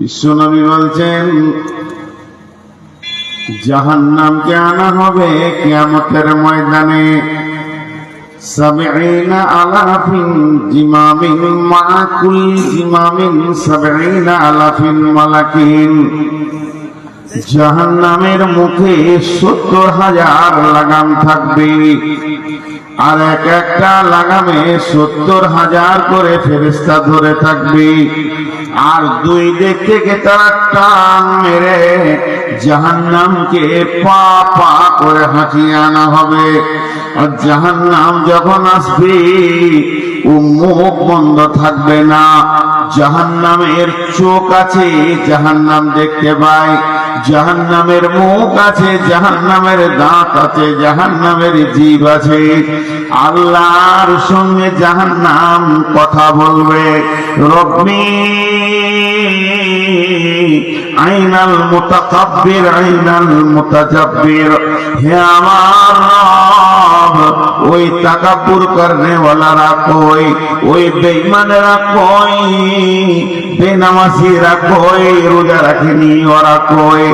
বিশ্বনবী বলছেন জাহান্নামকে আনা হবে কিয়ামতের ময়দানে 70 আলাফিন জিমামিন মা কুল্লি জিমামিন 70 আলাফিন মালাকিন। জাহান্নামের মুখে 70,000 লাগাম থাকবে, আর এক একটা লাগামে 70,000 করে ফেরেশতা ধরে থাকবে। আর দুই দিক থেকে তারা টান মেরে জাহান্নামকে পা পা করে হাঁটিয়ে আনা হবে। আর জাহান্নাম যখন আসবে ও মুখ বন্ধ থাকবে না। জাহান্নামের চোখ আছে, জাহান্নাম দেখতে পায়। জাহান্নামের মুখ আছে, জাহান্নামের দাঁত আছে, জাহান্নামের জিভ আছে। আল্লাহর সঙ্গে জাহান্নাম কথা বলবে, রব্বি আইনাল মুতাকাব্বির আইনাল মুতাজাব্বির। হে আমার রব, ওই তাকাব্বুর করনে ওয়ালারা কই, ওই বেঈমানেরা কই, বেনামাজিরা কই, রোজা রাখেনি ওরা কই।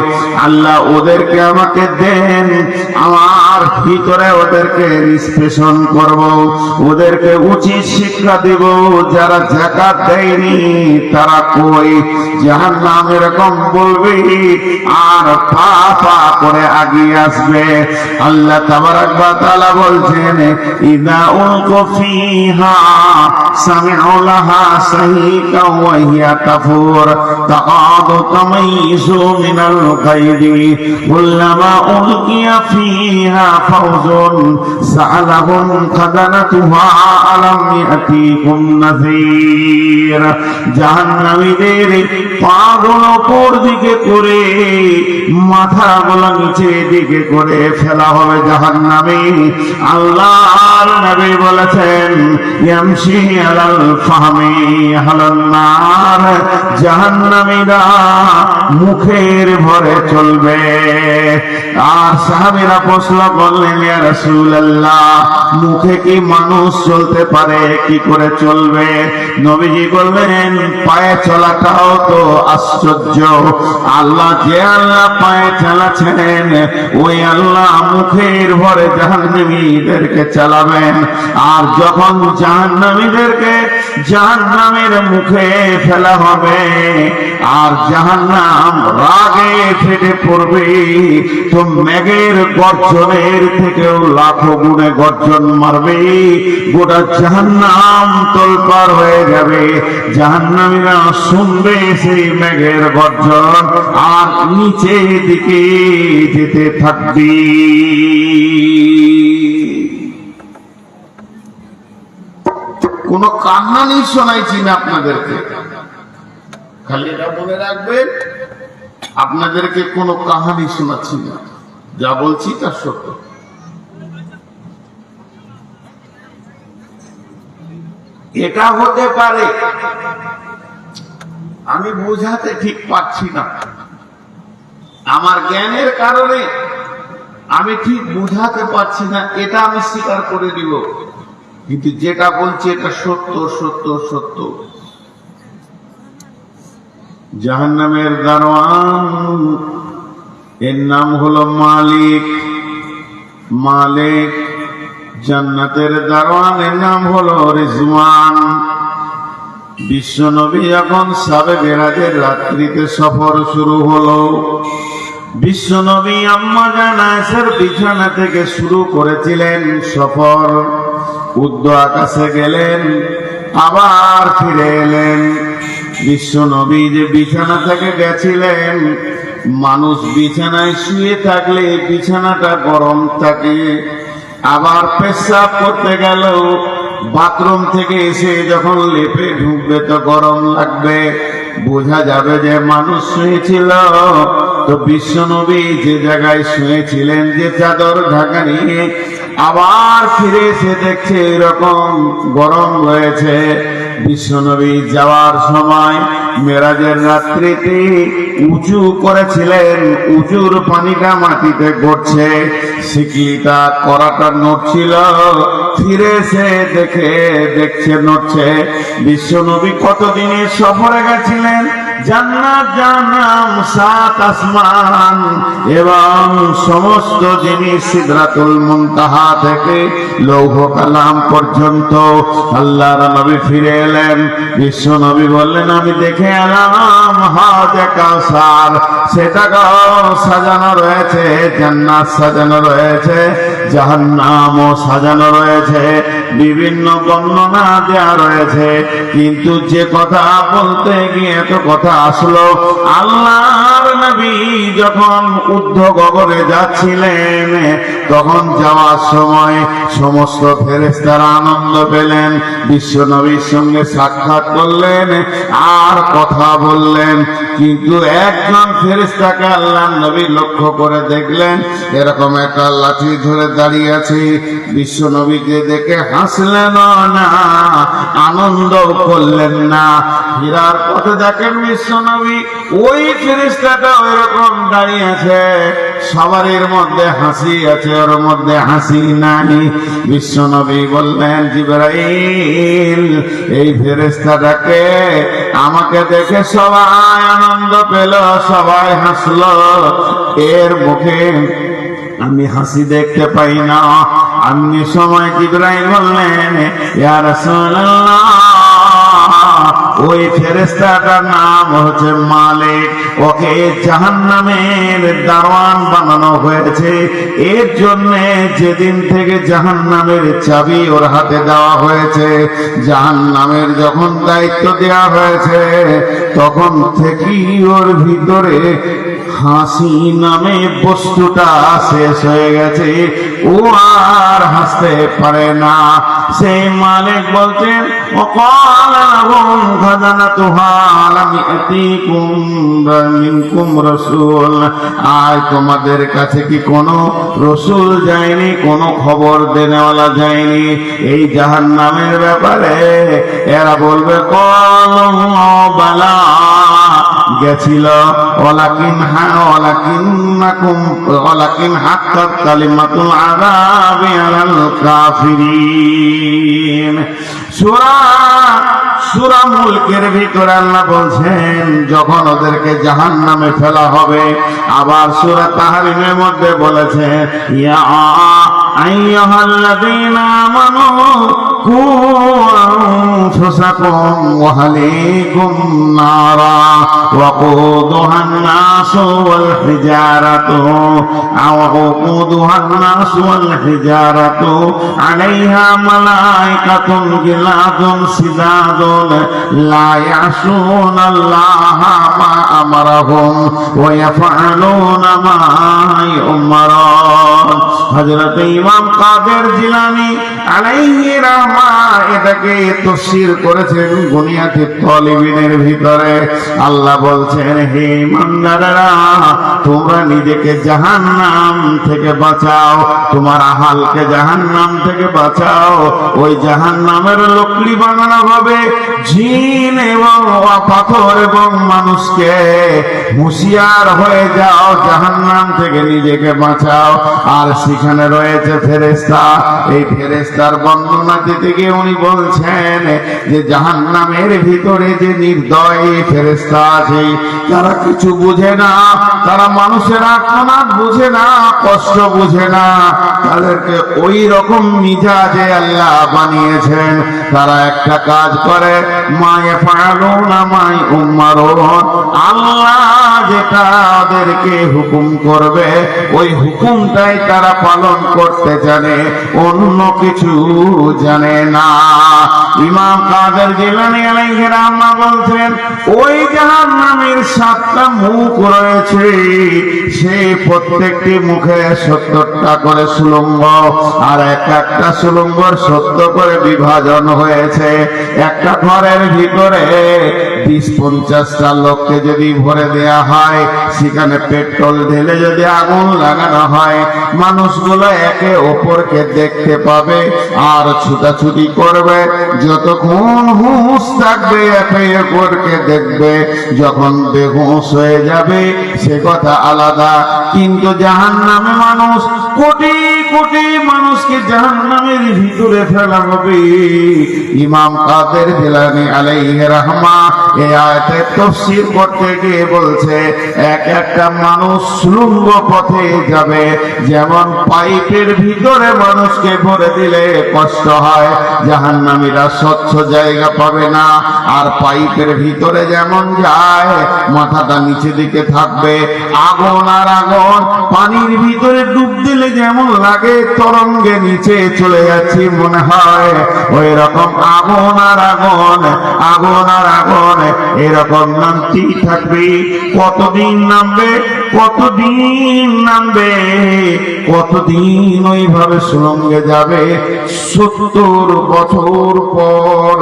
আল্লাহ ওদেরকে আমাকে দেন, আমার ভিতরে ওদেরকে নিষ্পেষণ করব, ওদেরকে উচিত শিক্ষা দেব। যারা যাকাত দেয়নি তারা কই। জাহান্নাম এরকম বলবে আর পা পা করে আগিয়ে আসবে। আল্লাহ তাবারাক ওয়া তাআলা বলছেন ইযা উলকু ফিহা সামি'উ লাহা সাহিকা ওয়া হিয়া তাফুর তাকাদু তামাইযু মিনাল গায়দি কুল্লামা উলকিয়া ফিহা ফাওজুন সাআলাহুম খাদানাতুহা আলাম ইয়াতিকুম নাযীর। জাহান্নামীদের পাগুলো উপর দিকে করে, মাথাগুলো নিচের দিকে করে ফেলা হবে জাহান্নামে। আল্লাহর নবী বলেছেন ইয়ামশি আলাল ফাহমি আহলান নার। জাহান্নামীরা মুখের ভরে চলবে। আর সাহাবীরা প্রশ্ন করলেন ইয়া রাসূলুল্লাহ, মুখে কি মানুষ চলতে পারে, কি করে চলবে? নবীজি বললেন পায়ে চলাটাও তো আশ্চর্য। আল্লাহ যে আল্লাহ পায়ে চালাচ্ছেন, ওই আল্লাহ মুখের ভরে জাহান্নামীদেরকে চালাবেন। আর যখন জাহান্নামীদেরকে জাহান্নামের মুখে ফেলা হবে আর জাহান্নাম রাগে ফেটে পড়বে, তো মেঘের গর্জনের থেকেও লাখো গুণে গর্জন মারবে। গোটা জাহান্নাম তোলপাড় হয়ে যাবে। জাহান্নামীরা শুনবে সেই মেঘের গর্জন আর নিচে দিকে যেতে থাকবে। কোন কাহিনী শোনাইছি না আপনাদেরকে, খালি এটা মনে রাখবেন, আপনাদেরকে কোন কাহিনী শোনাচ্ছি না, যা বলছি তা সত্য। এটা হতে পারে, আমি বোঝাতে ঠিক পারছি না, আমার জ্ঞানের কারণে আমি ঠিক বোঝাতে পারছি না, এটা আমি স্বীকার করে দিব। কিন্তু যেটা বলছি এটা সত্য সত্য সত্য। জাহান্নামের দারোয়ান, এর নাম হলো মালিক। মালিক জান্নাতের দারোয়ানের নাম হলো রিজওয়ান। বিশ্বনবী যখন সাবে মেরাজের রাত্রিতে সফর শুরু হলো, বিশ্বনবী আম্মা জান আয়েশার বিছানা থেকে শুরু করেছিলেন সফর। উর্দু আকাশে গেলেন, আবার ফিরে এলেন। বিশ্বনবী যে বিছানা থেকে গেছিলেন, মানুষ বিছানায় শুয়ে থাকলে বিছানাটা গরম থাকে। আবার পেশাব করতে গেল, বাথরুম থেকে এসে যখন লেপে ঢুকবে তো গরম লাগবে, বোঝা যাবে যে মানুষ শুয়েছিল। তো বিশ্বনবী যে জায়গায় শুয়েছিলেন, যে চাদর ঢাকা নিয়ে, আবার ফিরে এসে দেখছে এরকম গরম রয়েছে। বিশ্বনবী যাওয়ার সময় মেরাজের রাত্রিতে উঁচু করেছিলেন, উঁচুর পানিটা মাটিতে গড়ছে, শিকলিটা করাটা নড়ছিল। ফিরে এসে দেখছে নড়ছে। বিশ্বনবী কতদিনের সফরে গেছিলেন? জান্নাত জাহান্নাম, 7 আসমান এবং সমস্ত জিনিস সিদরাতুল মুনতাহা থেকে লৌহ কালাম পর্যন্ত। আল্লাহর নবী ফিরে এলেন, বিশ্ব নবী বললেন আমি দেখে এলাম হাউজে কাউসার, সেটাকেও সাজানো রয়েছে, জান্নাত সাজানো রয়েছে, জাহান্নামও সাজানো রয়েছে, বিভিন্ন বর্ণনা দেওয়া রয়েছে। কিন্তু যে কথা বলতে গিয়ে এত কথা আসলো, আল্লাহর নবী যখন ঊর্ধ্ব গগনে যাচ্ছিলেন তখন যাওয়ার সময় সমস্ত ফেরেশতারা আনন্দ পেলেন, বিশ্ব নবীর সঙ্গে সাক্ষাৎ করলেন আর কথা বললেন। কিন্তু একজন ফেরেশতাকে আল্লাহর নবী লক্ষ্য করে দেখলেন, এরকম একটা লাঠি ধরে দাঁড়িয়ে আছে। বিশ্ব নবীকে দেখে হাসলেন না, আনন্দ করলেন না। ফিরার পথে দেখেন বিশ্ব নবী ওই ফেরেশতাটা ওইরকম দাঁড়িয়ে আছে, সবারই মধ্যে হাসি আছে, ওর মধ্যে হাসি নাই। বিশ্ব নবী বললেন জিবরাইল, এই ফেরেশতাটাকে আমাকে দেখে সবাই আনন্দ পেল, সবাই হাসলো, এর মুখে আমি হাসি দেখতে পাই না। এমনি সময় জিবরাইল বললেন ইয়া রাসূলুল্লাহ, ওই ফেরেশতাটার নাম হচ্ছে মালিক, ওকে জাহান্নামের দারোয়ান বানানো হয়েছে। এর জন্য যেদিন থেকে জাহান্নামের চাবি ওর হাতে দেওয়া হয়েছে, জাহান্নামের যখন দায়িত্ব দেওয়া হয়েছে, তখন থেকেই ওর ভিতরে হাসি নামে বস্তুটা শেষ হয়ে গেছে, ও আর হাসতে পারে না। সেই মালিক বলছেন وقال لهم خزنتها ألم يأتكم منكم رسول, আজ তোমাদের কাছে কি কোনো রসুল যায়নি, কোনো খবর দেনেওয়ালা যায়নি এই জাহান্নামের ব্যাপারে? এরা বলবে ক্বালু বালা, গেছিল, ওয়ালাকিন হাক্কাত কালিমাতুল আযাবি আলাল কাফিরিন। সূরা মুলকের ভিতরে আল্লাহ বলছেন যখন ওদেরকে জাহান্নামে ফেলা হবে। আবার সূরা তাহরিমের মধ্যে বলেছেন ইয়া আইয়ুহাল্লাযীনা আমানু কু আনফুসাকুম ওয়া আহলিকুম নারা ওয়াকুদুহান নাসু ওয়াল হিজারাতু আলাইহা মালাইকাতুন গিলাদুন শিদাদুন লা ইয়াসুনাল্লাহা মা আমারাহুম ওয়া ইয়াফআলুনা মা ইউমারুন। হযরত ইমাম কাদের জিলানী আলাইহি রাহমা এটাকে তাফসীর করেছেন বুনিয়াতুত তালিবিনের ভিতরে। আল্লাহ বলছেন হে ইমানদাররা, তোমরা নিজেকে জাহান্নাম থেকে বাঁচাও, তোমার আহালকে জাহান্নাম থেকে বাঁচাও। ওই জাহান্নামের লকড়ি বানানো হবে জিন এবং পাথর এবং মানুষকে। হুঁশিয়ার হয়ে যাও, জাহান্নাম থেকে নিজেকে বাঁচাও। আর সেখানে রয়েছে ফেরেশতা। এই ফেরেশতার বর্ণনা দিতে গিয়ে উনি বলছেন যে জাহান্নামের ভিতরে যে নির্দয় ফেরেশতা আছে, তারা কিছু বুঝে না, তারা মানুষের আত্মনাদ বুঝে না, কষ্ট বুঝে না, তাদেরকে ওই রকম মিজাজে আল্লাহ বানিয়েছেন। তারা একটা কাজ করে মা ইয়াফআলুনা মা ইউমারুন, আল্লাহ যেটা ওদেরকে হুকুম করবে ওই হুকুমটাই তারা পালন করতে জানে, অন্য কিছু জানে না। ইমাম কাদের জিলানী আলাইহির রাহমা বলছেন ওই জাহান্নামের 7টা মুখ রয়েছে, সেই প্রত্যেকটি মুখে 70টা করে সুলঙ্গ, আর একটা সুলঙ্গর 70 করে বিভাজন হয়েছে। একটা ঘরের ভিতরে 20-50টা লোককে যদি ভরে দেয়া হয়, সেখানে পেট্রোল ঢেলে যদি আগুন লাগানো হয়, মানুষগুলো একে অপরকে দেখতে পাবে আর ছুটাছুটি করবে। যতক্ষণ হুঁশ থাকবে একে অপরকে দেখবে, যখন বেহুঁশ হয়ে যাবে সে কথা আলাদা। কিন্তু জাহান্নামে মানুষ কোটি কোটি মানুষকে জাহান্নামের ভিতরে ফেলা হবে। ইমাম কাদের জিলানী আলাইহি রাহমা এই আয়াতের তাফসীর করতে গিয়ে বলছে এক একটা মানুষ সুলঙ্গ পথে যাবে, যেমন পাইপের ভিতরে মানুষকে ভরে দিলে কষ্ট হয়, জাহান্নামীরা স্বচ্ছ জায়গা পাবে না। আর পাইপের ভিতরে যেমন যায় মাথাটা নিচে দিকে থাকবে, আগুন আর আগুন, পানির ভিতরে ডুব দিলে যেমন লাগে তরঙ্গে নিচে চলে যাচ্ছি মনে হয়, ওই রকম আগুন আর আগুন, আগুন আর আগুন, এরকম নামতেই থাকবে। কতদিন নামবে, কতদিন নামবে, কতদিন ওইভাবে সুরঙ্গে যাবে? 70 বছর পর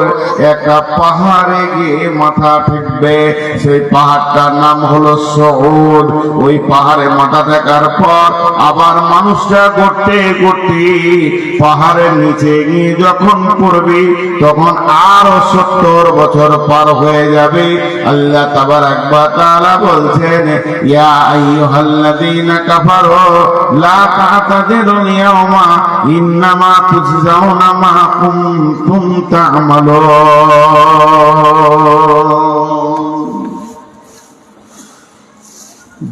একটা পাহাড়ে গিয়ে মাথা ঠেকবে। সেই পাহাড়টার নাম হলো সউদ। ওই পাহাড়ে মাথা ঠেকার পর আবার মানুষটা করতে করতে পাহাড়ের নিচে গিয়ে যখন পড়বে তখন আরো 70 বছর পার হয়ে যাবে। আল্লাহ তাবারাক ওয়া তাআলা বলছেন, ইয়া আইয়ুহাল্লাযীনা কাফারু লা তা'তাযিরুল ইয়াওমা ইন্নামা তুজজাউনা মা কুনতুম তা'মালুন।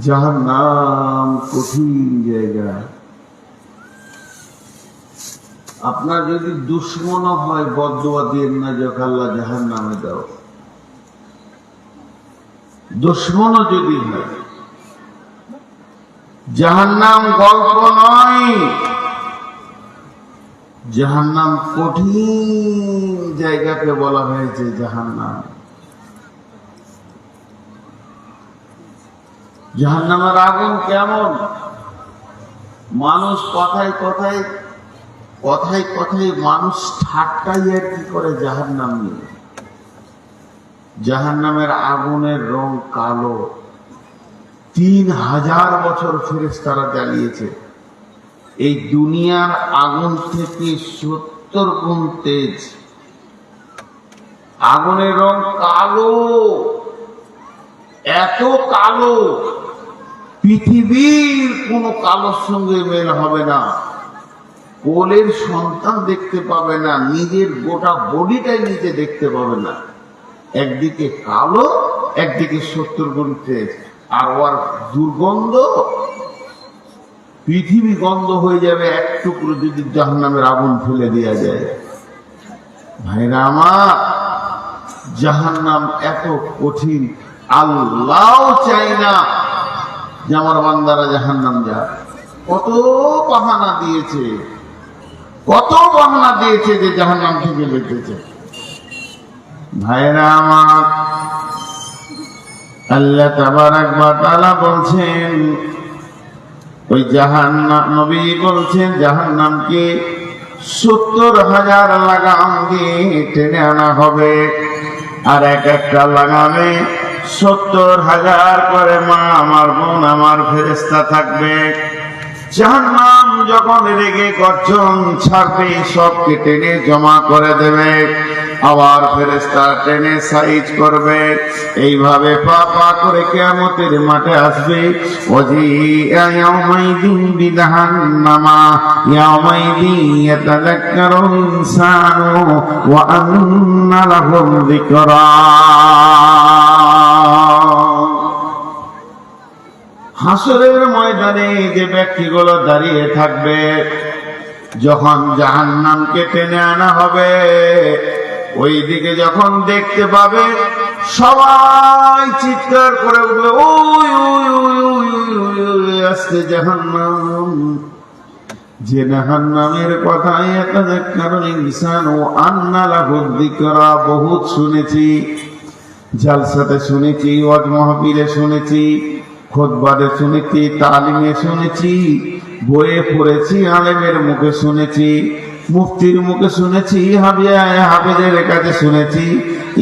জাহান্নাম কঠিন জায়গা। আপনার যদি দুশ্মন হয় বদদুয়া দিয়েন না যে আল্লাহ জাহান্নামে দাও। দুশ্মন যদি হয়, জাহান্নাম গল্প নয়, জাহান্নাম কঠিন জায়গাকে বলা হয়েছে জাহান্নাম। জাহান্নামের আগুন কেমন? মানুষ কথায় কথায় কথায় কথায় মানুষ ঠাট্টাই আর কি করে জাহান্নাম নিয়ে। জাহান্নামের আগুনের রং কালো। 3000 বছর ফেরেশতারা জ্বালিয়েছে। এই দুনিয়ার আগুন থেকে 70 গুণ তেজ। আগুনের রং কালো, এত কালো পৃথিবীর কোন কালোর সঙ্গে মেল হবে না। কোলের সন্তান দেখতে পাবে না, নিজের গোটা বডিটাই নিজে দেখতে পাবে না। একদিকে কালো, একদিকে 70 গুণ তেজ। আর ওর দুর্গন্ধ, পৃথিবী গন্ধ হয়ে যাবে এক টুকরো যদি জাহান্নামের আগুন ফেলে দেওয়া যায়। ভাইরা আমার, জাহান্নাম এত কঠিন, আল্লাহ চাই না যে আমার বান্দারা জাহান্নাম যায়। কত বাহানা দিয়েছে, কত বাহানা দিয়েছে যে জাহান্নাম থেকে বেঁচেছে। ভাইরা আমার, আল্লাহ তাবারাক ওয়া তাআলা বলছেন, ওই জাহান্নাম, নবী বলছেন জাহান্নামকে 70,000 লাগাম দিয়ে টেনে আনা হবে। আর এক একটা লাগামে 70,000 করে মা আমার বোন আমার ফেরেশতা থাকবে। জাহান্নাম যখন রেগে গর্জন ছাড়বে সবকে টেনে জমা করে দেবে, আবার ফেরেশতা টেনে সাইজ করবে। এইভাবে পা পা করে কিয়ামতের মাঠে আসবে। ওয়াজিআ ইয়াওমাইদিন বিজাহান্নামা ইয়াওমাইদিন ইয়াতাযাক্কারুল ইনসানু ওয়া আন্না লাহুল যিকরা। হাসরের ময়দানে যে ব্যক্তিগুলো দাঁড়িয়ে থাকবে, যখন জাহান্নামকে টেনে আনা হবে, ওই দিকে যখন দেখতে পাবে সবাই চিৎকার করে উঠবে, ওই ওই ওই ওই ওই আসছে জাহান্নাম। যে জাহান্নামের কথা ইয়াতাযাক্কারুল ইনসানু ওয়া আন্না লাহুল যিকরা বহুত শুনেছি, জালসাতে শুনেছি, ওয়াজ মাহফিলে শুনেছি, খুতবাতে শুনেছি, তালিমে শুনেছি, বইয়ে পড়েছি, আলেমের মুখে শুনেছি, মুফতির মুখে শুনেছি, হাফেজের কাছে শুনেছি,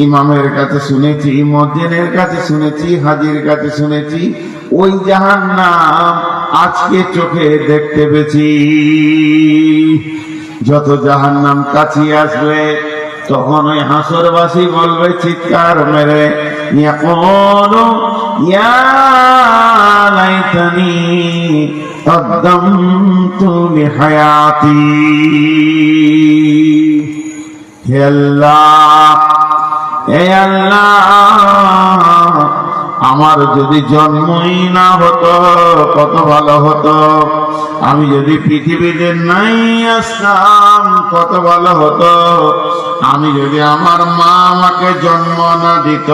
ইমামের কাছে শুনেছি, মুয়াজ্জিনের কাছে শুনেছি, হাজীর কাছে শুনেছি। ওই জাহান্নাম আজকে চোখে দেখতে পেয়েছি। যত জাহান্নাম কাছে আসবে তখন ওই হাসরবাসী বলবে চিৎকার মেরে, ইয়াকুলু ইয়া লাইতানি কদ্দামতু লিহায়াতি। হে আল্লাহ, এ আল্লাহ, আমার যদি জন্মই না হতো কত ভালো হতো, আমি যদি পৃথিবীতে নাই আসতাম কত ভালো হতো, আমি যদি আমার মা আমাকে জন্ম না দিত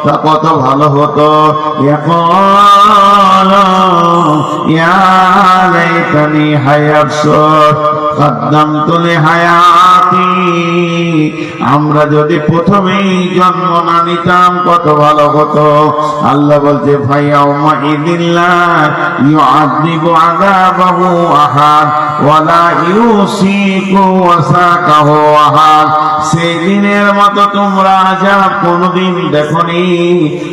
তা কত ভালো হতো। এখন ইয়া লাইতানি হায়াতসর কদ্দামতু লিহায়াতি, আমরা যদি প্রথমেই জন্ম না নিতাম কত ভালো হতো। আল্লাহ বলছে ফায়াউমা ইদিল্লা ইউআযিবু আযাবাহু আহাদ ওয়ালা ইউসিকু ওয়াসাকাহু আহাদ, সেই দিনের মতো তোমরা আযাব কোনদিন দেখনি,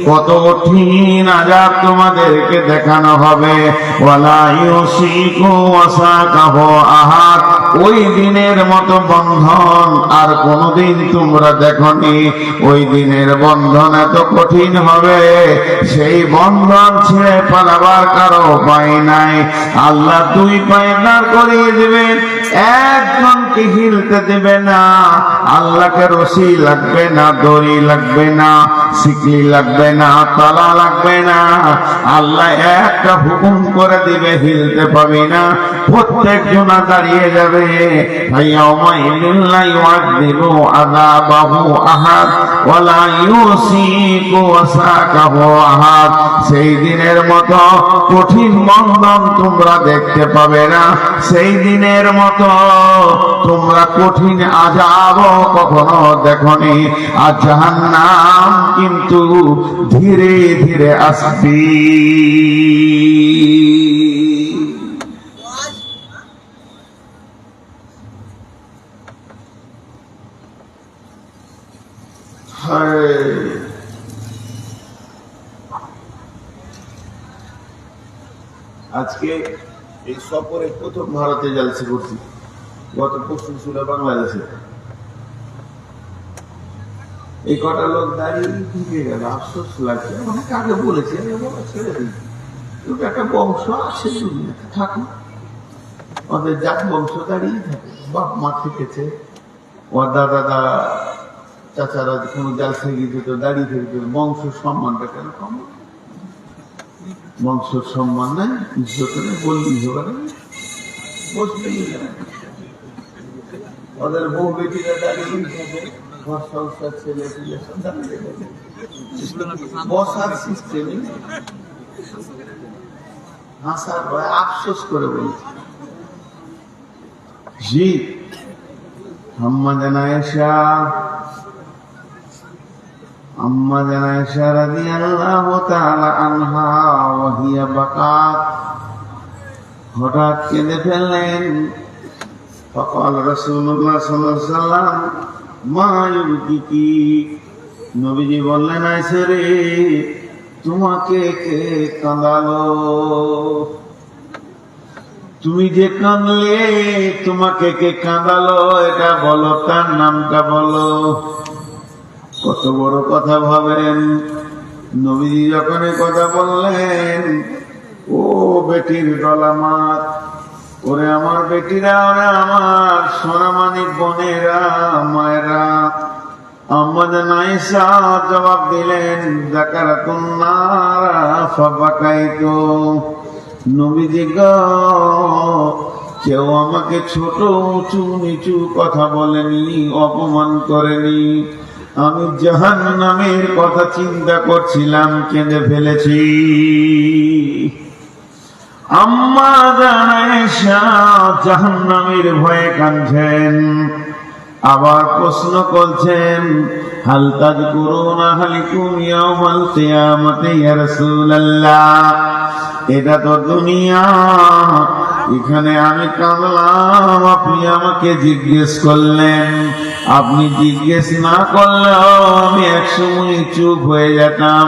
কত কঠিন আযাব তোমাদেরকে দেখানো হবে। ওয়ালা ইউসিকু ওয়াসাকাহু আহাদ, ওই দিনের মতো বন্ধন আর কোনদিন তোমরা দেখনি। ওই দিনের বন্ধন এত কঠিন হবে, সেই বন্ধন ছেড়ে পালাবার কারো উপায় নাই। আল্লাহ দুই পায়ে দাঁড় করিয়ে দেবেন, একজনকে হিলতে দেবে না। আল্লাহকে রশি লাগবে না, দড়ি লাগবে না, শিকলি লাগবে না, তালা লাগবে না। আল্লাহ একটা হুকুম করে দিবে, হিলতে পাবি না, প্রত্যেক জনা দাঁড়িয়ে যাবে। ফায়াউমা ইল্লা ইউআযিবু আযাবাহু আহাদ ওয়ালা ইউসিকু ওয়াসাকাহু আহাদ, সেই দিনের মতো কঠিন বন্ধন তোমরা দেখতে পাবে না, সেই দিনের মতো তোমরা কঠিন আযাব কখনো দেখনি। আর জাহান্নাম কিন্তু ধীরে ধীরে আসবে। আজকে এই সফরে প্রথম ভারতে জালসা করছি, গত পরশু ছিল বাংলাদেশে। এই কটা লোক দাঁড়িয়ে ঢুকে গেল, আফসোস লাগছে। মানে কাকে বলেছে ছেড়ে দিই, কিন্তু একটা বংশ আসে দুনিয়াতে, থাকুক, ওদের জাত বংশ দাঁড়িয়ে থাকে। বাপ মা থেকেছে, ওর দাদা চাচারা কোনো জালসায় গিয়েছে তো দাঁড়িয়ে থেকে বংশ সম্মানটা কেন কম? বংশ সম্মান নাই, ইজ্জত নেই, বললি হবে না, বসলেই ওদের বউ বেটিরা দাঁড়িয়ে থাকে, ঘর সংসার ছেলে পিলে সব দাঁড়িয়ে থাকে, বসার সিস্টেমে হাসার ভয় আফসোস করে বলছে। জি আম্মা জান আয়েশা রাদিয়াল্লাহু তাআলা আনহা ওয়া হিয়া বাকাত, হঠাৎ কেঁদে ফেললেন। ফাকাল রাসূলুল্লাহ সাল্লাল্লাহু আলাইহি ওয়াসাল্লাম মা ইউবকিকি, নবীজি বললেন আয়েশা রে তোমাকে কে কাঁদালো? তুমি যে কাঁদলে তোমাকে কে কাঁদালো এটা বলো, তার নামটা বলো। কত বড় কথা ভাবেন। নবীজি যখন কথা বললেন, ও বেটির দলামাত, ওরে আমার বেটিরা, ওরে আমার সোনামানি বোনেরা, মায়েরা। আম্মা জান আয়েশা জবাব দিলেন, যাকারাতুন নারা ফাবাকাইতু। নবীজি গো, কেউ আমাকে ছোট উঁচু নিচু কথা বলেনি, অপমান করেনি, আমি জাহান্নামের কথা চিন্তা করছিলাম, কেঁদে ফেলেছি। আম্মা জান আয়েশা জাহান্নামের ভয়ে কাঁদছেন, আবার প্রশ্ন করছেন, হাল তাযকুরুনা হালিকুম ইয়াউমাল কিয়ামাতি ইয়া রাসূলুল্লাহ। এটা তো দুনিয়া, এখানে আমি কাঁদলাম, আপনি আমাকে জিজ্ঞেস করলেন। আপনি জিজ্ঞেস না করলেও আমি একসময় চুপ হয়ে যেতাম।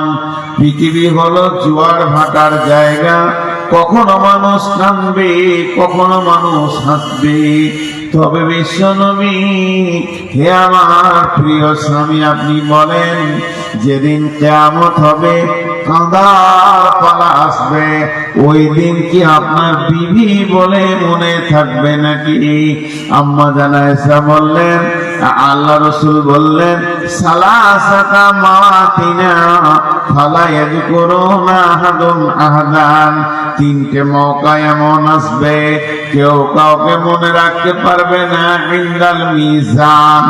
পৃথিবী হলো জোয়ার ভাটার জায়গা, কখনো মানুষ কাঁদবে, কখনো মানুষ হাসবে। তবে বিশ্বনবী, হে আমার প্রিয় স্বামী, আপনি বলেন যেদিন কিয়ামত হবে কাঁদার পালা আসবে, ওই দিন কি আপনার বিবি বলে মনে থাকবে নাকি? আম্মা জান আয়েশা বললেন, আল্লাহ রাসূল বললেন, সালাসাতা মাওয়াতিনা ফালা ইয়াযকুরুনা আহাদুন আহাদান, তিনটে মৌকা এমন আসবে কেউ কাউকে মনে রাখতে পারবে না। ইনদাল মিজান,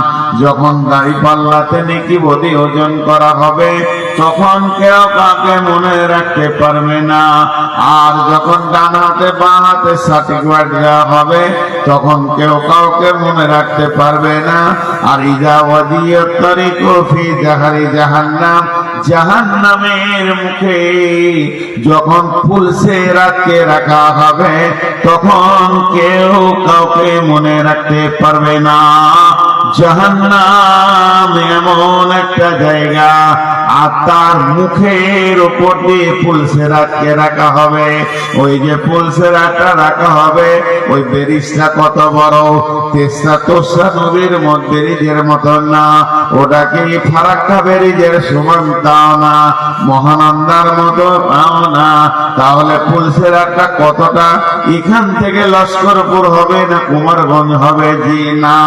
যখন দাঁড়িপাল্লাতে নেকি বদি ওজন করা হবে তখন কেউ কাউকে মনে রাখতে পারবে না। আর যখন ডান হাতে বাঁ হাতে সার্টিফিকেট দেওয়া হবে তখন কেউ কাউকে মনে রাখতে পারবে না। আর ইজা ওয়াদিয়াত তারিকু ফি জাহারি জাহান্নাম, জাহান্নামের মুখে যখন পুলসে রাখতে রাখা হবে তখন কেউ কাউকে মনে রাখতে পারবে না। জাহান্নাম এমন একটা জায়গা, আর তার মুখের উপর দিয়ে পুলসেরাতকে রাখা হবে। ওই যে পুলসেরাতটা রাখা হবে, ওই বেরিজটা কত বড়, তেসরা তোসরা নদীর বেরিজের মতন না, ওটাকে ফারাক্কা বেরিজের সমান তাও না, মহানন্দার মতো তাও না। তাহলে পুলসেরাতটা কতটা? এখান থেকে লস্করপুর হবে না কুমারগঞ্জ হবে? জি না,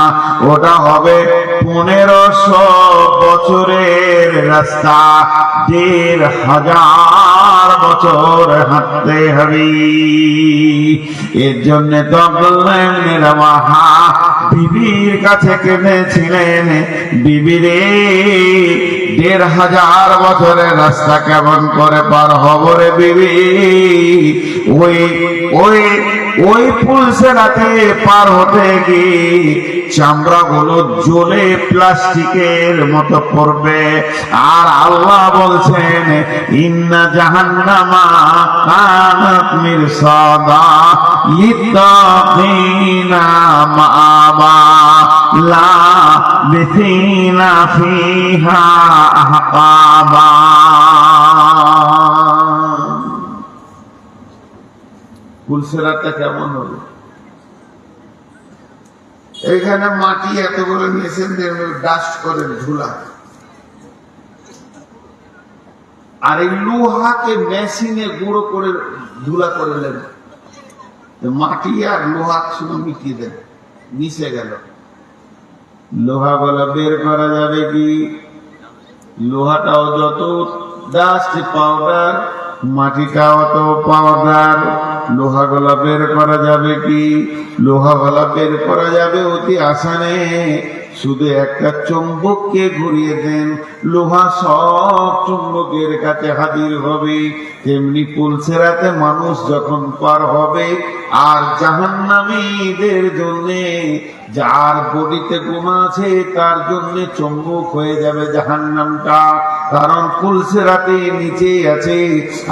ওটা হবে 1500 বছরের রাস্তা, 1500 বছর হাঁটতে হবে। এর জন্য তো আব্দুল্লাহ ইবনে রাওয়াহা বিবির কাছে কেঁদেছিলেন, বিবি রে 1500 বছরের রাস্তা কেমন করে পার হব রে বিবি? ওই পুলসেরাতে পার হতে গিয়ে চামড়া গুলো জ্বলে প্লাস্টিকের মতো পড়বে। আর আল্লাহ বলছেন, ইন্না জাহান্নামা কানাত মিরসাদা লিত্তাকিনা মাআবা লাবিথিনা ফিহা আহকাবা। পুলসেরাতটা কেমন হবে? এখানে মাটি এতগুলো মেশিন দিয়ে ডাস্ট করে ধুলা, আর এই লোহাকে মেশিনে গুঁড়ো করে ধুলা করে নেন, মাটি আর লোহা শুধু মিটিয়ে দেন, মিশে গেল। লোহা গলা বের করা যাবে কি? লোহাটাও যত ডাস্ট পাউডার, মাটিটাও তো পাউডার। লোহা গলা বের করা যাবে কি? লোহা গলা বের করা যাবে অতি আসানে, শুধু একটা চুম্বককে ঘুরিয়ে দেন, লোহা সব চুম্বকের কাছে হাজির হবে। তেমনি পুলসেরাতে মানুষ যখন পার হবে, আর জাহান্নামীদের জন্য, যার বডিতে গুনাহ আছে তার জন্য চুম্বক হয়ে যাবে জাহান্নামটা, কারণ পুলসেরাতে নিচে আছে।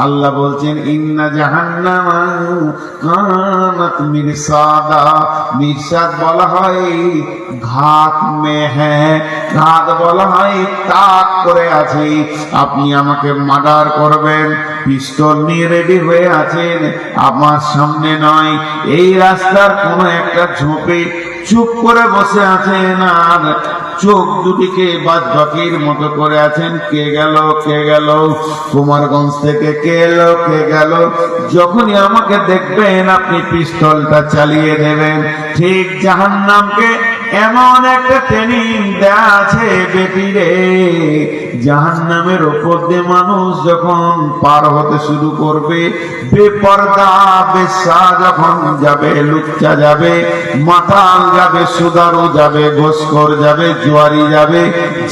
আল্লাহ বলছেন, ইন্না জাহান্নামা কানাত মিরসাদা। মিরসাদ বলা হয় ঘাত মে হ্যাঁ, ঘাত বলা হয় তাক করে আছে। আপনি আমাকে মার্ডার করবেন, পিস্তল নিয়ে রেডি হয়ে আছেন, আমার সামনে নয়, এই রাস্তার কোন একটা ঝোপে চুপ করে বসে আছেন, আর চোখ দুটিকে বাজপাখির মতো করে আছেন, কে গেল কে গেল, কুমারগঞ্জ থেকে কে এলো কে গেল। যখনই আমাকে দেখবেন আপনি পিস্তলটা চালিয়ে দেবেন। ঠিক জাহান্নামকে এমন একটা ট্রেনিং দেয়া আছে বেটিরে, জাহান্নামের উপর দিয়ে মানুষ যখন পার হতে শুরু করবে, বেপরদা বেশ্যা যখন যাবে, লুচ্চা যাবে, মাতাল যাবে, সুদারু যাবে, ঘোষখোর যাবে, জুয়ারি যাবে,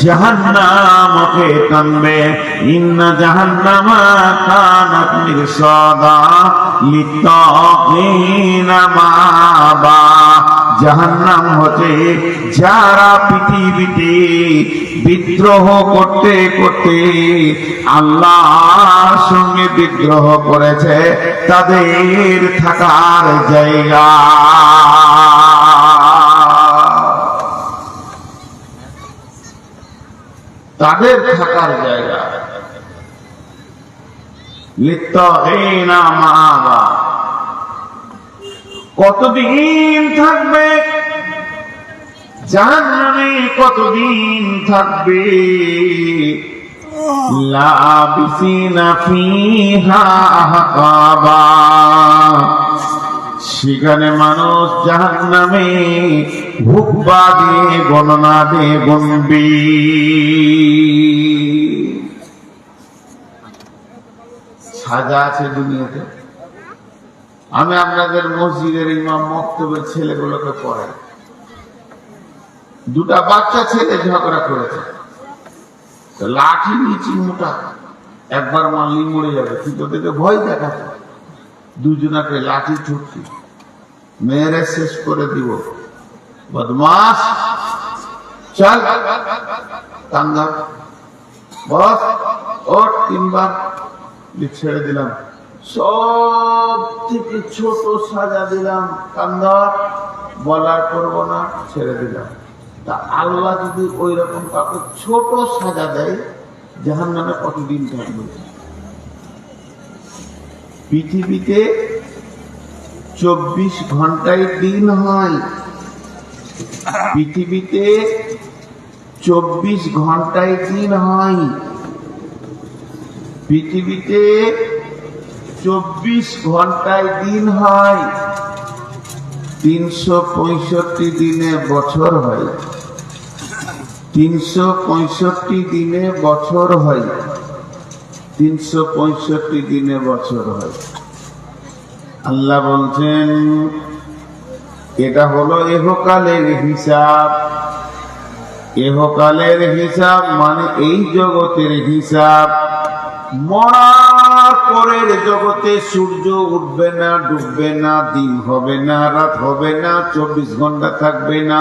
জাহান্নাম ওকে টানবে। ইন্না জাহান্নামা কানাত মিরসাদা লিত্তাকিনা মাআবা। জাহান্নাম হতে যারা পৃথিবীতে বিদ্রোহ করতে করতে আল্লাহর সঙ্গে বিদ্রোহ করেছে, তাদের থাকার জায়গা। তাদের থাকার জায়গা লিত্তাকিনা মাআবা। কতদিন থাকবে জাহান্নামে? কতদিন থাকবে? লাবিসিনা ফিহা আহকাবা, সেখানে মানুষ জাহান্নামে হুকবা দিয়ে গণনা দিয়ে গুনবে। সাজা আছে দুনিয়াতে। আমি আপনাদের মসজিদের ইমাম মক্তবের ছেলেগুলোকে পড়াই। দুটা বাচ্চা ছেলে ঝগড়া করেছে, লাঠি নিচি মোটা, একবার মারলি মরে যাবে, কিন্তু ওদেরকে ভয় দেখাচ্ছে। দুজনাকে লাঠি ছুটছি, মেয়েরে শেষ করে দিব, বদমাস চল কান্দা বস ওর, তিনবার ছেড়ে দিলাম। সব থেকে ছোট সাজা দিলাম, কান্দা বলার করবো না, ছেড়ে দিলাম। তা আল্লাহ যদি ওই রকম কাউকে ছোট সাজা দেয়, জাহান্নামে কতদিন থাকবে? পৃথিবীতে 24 ঘন্টায় দিন হয়, পৃথিবীতে 24 ঘন্টায় দিন হয়, পৃথিবীতে 24 ঘন্টায় দিন হয়, 365 দিনে বছর হয়, 365 দিনে বছর হয়, 365 দিনে বছর হয়। আল্লাহ বলছেন এটা হলো ইহকালের হিসাব। ইহকালের হিসাব মানে এই জগতের হিসাব। মরার পরের জগতে সূর্য উঠবে না, ডুববে না, দিন হবে না, রাত হবে না, 24 ঘন্টা থাকবে না,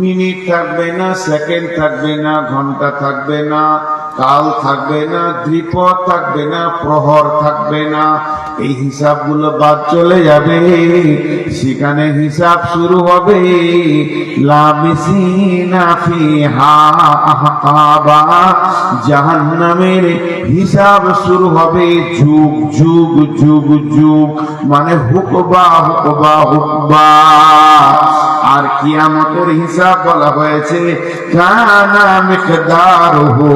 মিনিট থাকবে না, সেকেন্ড থাকবে না, ঘন্টা থাকবে না, কাল থাকবে না, দ্বিপদ থাকবে না, প্রহর থাকবে না। এই হিসাবগুলো বাদ চলে যাবে। সেখানে হিসাব শুরু হবে লাবিসিনা ফিহা আহকাবা, জাহান্নামের হিসাব শুরু হবে যুগ যুগ যুগ যুগ, মানে হুকবা হুকবা হুকবা। আর কিয়ামতের হিসাব বলা হয়েছে কানা মিকদারুহু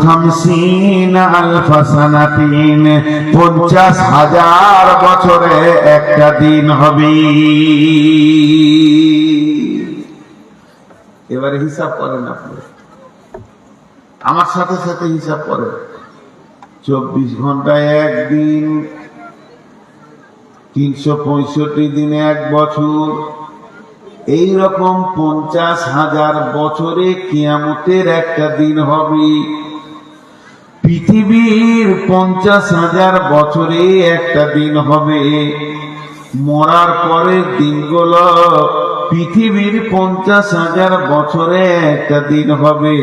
50 আলফ সানাতিন, 50,000 বছরে একটা দিন হবে। এবারে হিসাব করেন আপনি, আমার সাথে সাথে হিসাব করেন। 24 ঘন্টায় একদিন, 365 দিনে এক বছর, এইরকম 50,000 বছরে কিয়ামতের একটা দিন হবে। পৃথিবীর 50,000 বছরে একটা দিন হবে। মরার পরের দিনগুলো পৃথিবীর 50,000 বছরে একটা দিন হবে।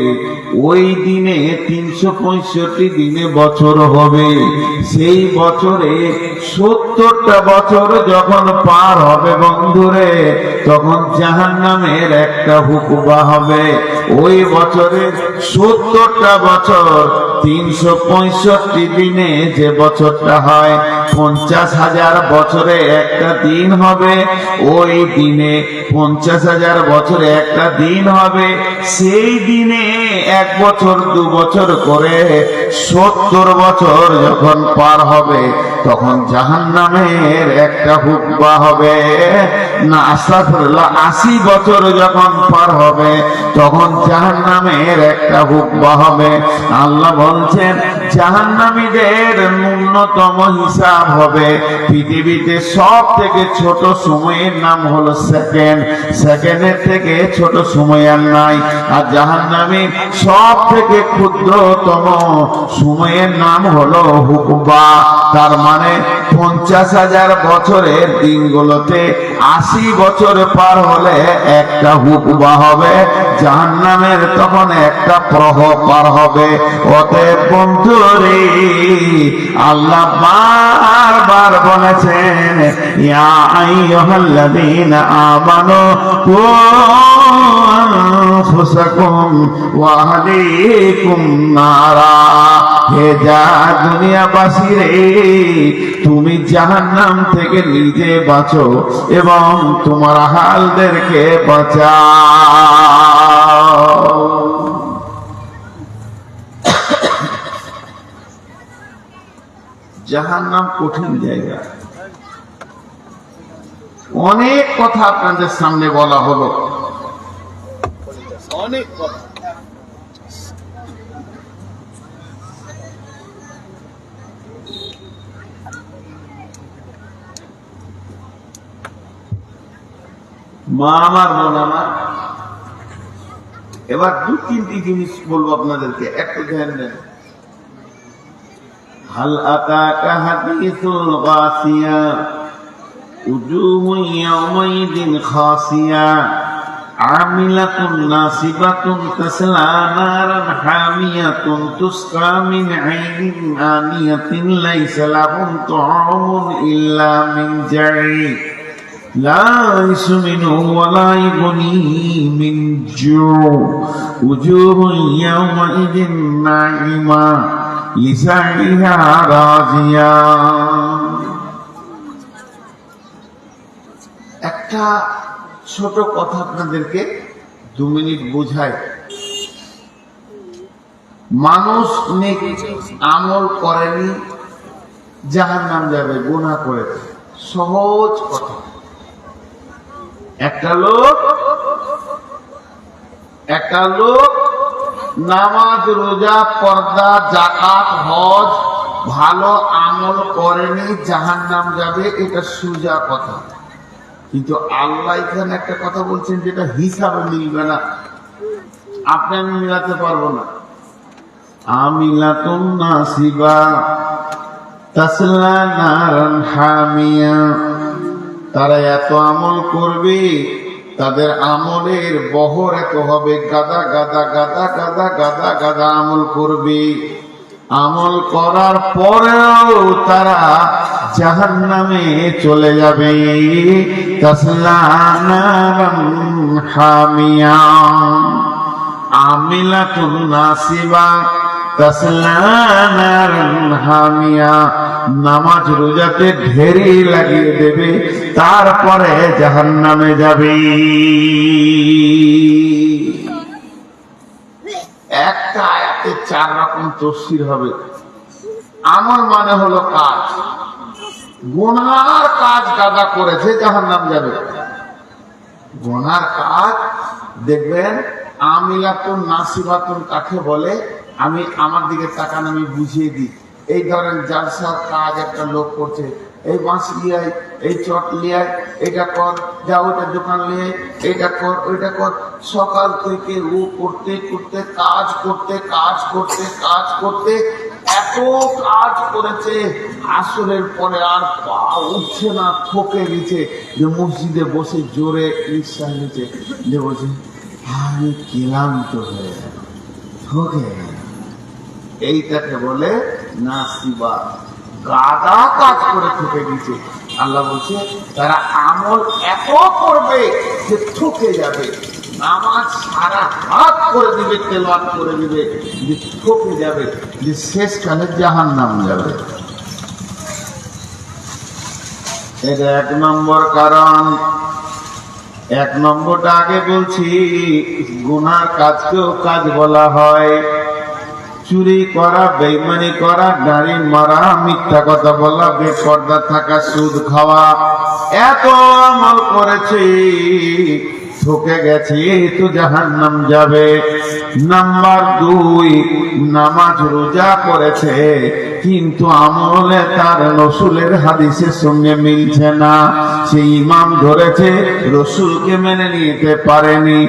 ওই দিনে 365 দিনে বছর হবে। সেই বছরে 70টা বছর যখন পার হবে বন্ধুরে, তখন জাহান্নামের একটা হুকবা হবে। ওই বছরে 70টা বছর 365 দিনে যে বছরটা হয়, 50,000 বছরে একটা দিন হবে। ওই দিনে 50,000 বছরে একটা দিন হবে। সেই দিনে 1 বছর 2 বছর করে 70 বছর যখন পার হবে, তখন জাহান্নামের একটা হুকবা হবে। না আস্তাগফিরুল্লাহ, 80 বছর যখন পার হবে, তখন জাহান্নামের একটা হুকবা হবে। আল্লাহ বলছেন জাহান্নামীদের ন্যূনতম হিসাব হবে। পৃথিবীতে সব থেকে ছোট সময়ের নাম হলো সেকেন্ড, সেকেন্ডের থেকে ছোট সময় আর নাই। আর জাহান্নামীর সব থেকে ক্ষুদ্রতম সময়ের নাম হলো হুকবা। তার মানে 50,000 বছরের দিনগুলোতে 80 বছর পার হলে একটা হুকবা হবে। জাহান্নামের তখন একটা প্রহর পার হবে। অতএব বন্ধুরে, আল্লাহ বারবার বলেছেন ইয়া আইয়ুহাল্লাযীনা আমানু কু আনফুসাকুম ওয়া আহলিকুম নারা, হে যা দুনিয়াবাসী রে, তুমি জাহান্নাম থেকে নিজে বাঁচো এবং তোমার আহলদেরকে বাঁচাও। জাহান্নাম কঠিন জায়গা। অনেক কথা আপনাদের সামনে বলা হলো, অনেক কথা। মা আমার, বোন আমার, এবার দু তিনটি জিনিস বলবো আপনাদেরকে, একটু ধ্যান দেন। হাল আতাকা হাদিসুল গাসিয়া উজুহুন ইয়াওমাইদিন খাসিয়া আমিলাতুন নাসিবাতুন তাসলা নারান হামিয়াতুন তুসকা মিন আইনিন আনিয়াতিন লাইসা লাহুম তুআমুন ইল্লা মিন জাই লা ইসমিনু ওয়ালা ইগুনি মিন জু উজুহুন ইয়াওমাইদিন নাঈমা লিসাইহা রাজিয়া। একটা ছোট কথা আপনাদেরকে 2 মিনিট বোঝায়। মানুষ নেক আমল করেনি, জাহান্নাম যাবে, গুনাহ করেছে। সহজ কথা। একটা লোক নামাজ, রোজা, পর্দা, যাকাত, হজ ভালো আমল করেনি, জাহান্নাম যাবে, এটা সোজা কথা। কিন্তু আল্লাহ এখানে একটা কথা বলছেন যেটা হিসাবে মিলবে না, আপনি আমি মিলাতে পারবো না। আমিলাতুন নাসিবা তাসলা নারান হামিয়া, তারা এত আমল করবে, তাদের আমলের বহর এত হবে, গাদা গাদা গাদা গাদা গাদা গাদা আমল করবে। আমল করার পরেও তারা জাহান্নামে চলে যাবে। তাসলা নারান হামিয়া আমিলাতুন নাসিবা তাসলা নারান হামিয়া, নামাজ রোজাতে ঢেরে লাগিয়ে দেবে, তারপরে জাহান্নামে যাবে। একটা আয়াতে 4 রকম তাফসীর হবে। আমল মানে হলো কাজ, গুনার কাজ গাদা করেছে, জাহান্নাম যাবে। গুনার কাজ দেখবেন আমিলাতুন নাসিবাতুন কাকে বলে, আমি আমার দিকে তাকান, আমি বুঝিয়ে দিই। এই ধরেন জালসার কাজ একটা লোক করছে, এই বাঁশ লিয়াই, এই চট লিয়াই, এটা কর, যা ওইটা দোকান লিয়াই, এটা কর, ওইটা কর। সকাল থেকে ও করতে করতে কাজ করতে কাজ করতে কাজ করতে এত কাজ করেছে, আসরের পরে আর পা উঠছে না, থকে গেছে, যে মসজিদে বসে জোরে নিঃশ্বাস নিচ্ছে, যে বলছে আমি ক্লান্ত হয়ে গেল, থকে গেল। এইটাকে বলে নাসিবা, গাদা কাজ করে থকে গেছে। আল্লাহ বলছে তারা আমল এত করবে যে থকে যাবে, নামাজ সারা হাত করে দিবে, তেলাওয়াত করে দিবে, যে থকে যাবে, যে শেষকালে জাহান্নাম যাবে। এটা 1 নম্বর কারণ। 1 নম্বরটা আগে বলছি, গুনার কাজকেও কাজ বলা হয়। চুরি করা, বেঈমানি করা, দাড়ি মারা, মিথ্যা কথা বলা, বেপরদা থাকা, সুদ খাওয়া, এত আমল করেছে, ঠকে গেছে, তো জাহান্নাম যাবে। নাম্বার 2, নামাজ রোজা করেছে, কিন্তু আমলে তার রসুলের হাদিসের সঙ্গে মিলছে না। সে ইমাম ধরেছে, রসুলকে মেনে নিতে পারেনি।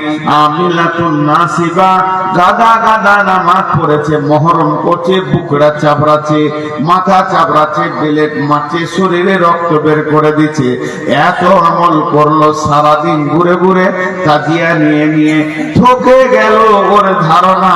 আমিলাতুন নাসিবা, গাদা গাদা নামাজ পড়েছে, মহরম করছে, বুকড়া চাপড়াচ্ছে, মাথা চাপড়াচ্ছে, বেলেট মারছে, শরীরে রক্ত বের করে দিচ্ছে, এত আমল করলো, সারাদিন ঘুরে ঘুরে তাজিয়া নিয়ে নিয়ে ঠকে গেল। ওর ধারণা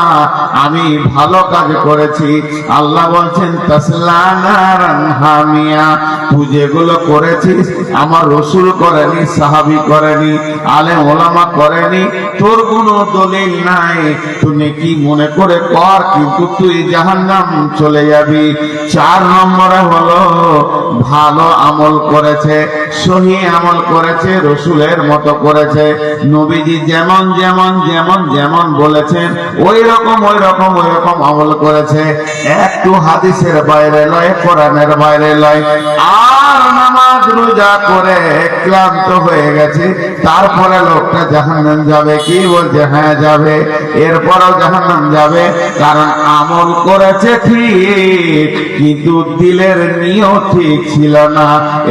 আমি ভালো কাজ করেছি। আল্লাহ বলছেন তাসলা নারান হামিয়া, তুই যেগুলো করেছিস আমার রসুল করেনি, সাহাবী করেনি, আলেম ওলামা করেনি, তোর কোনো দলিল নাই, তুই কি মনে করে কর, কিন্তু তুই জাহান্নাম চলে যাবি। 4 নম্বরে হলো ভালো আমল করেছে, সহি আমল করেছে, রসুলের মতো করেছে, নবীজি যেমন যেমন যেমন যেমন বলেছেন ওই রকম আমল করেছে, একটু হাদিসের বাইরে লয়, কোরআনের বাইরে লয়। আর নামাজ রোজা করে ক্লান্ত হয়ে গেছে, তারপরে লোকটা জাহান্নাম যাবে, কি বলছে? হ্যাঁ যাবে। এরপরও জাহান্নাম যাবে, কারণ আমল করেছে ঠিক, কিন্তু দিলের নিয়ত ঠিক ছিল না।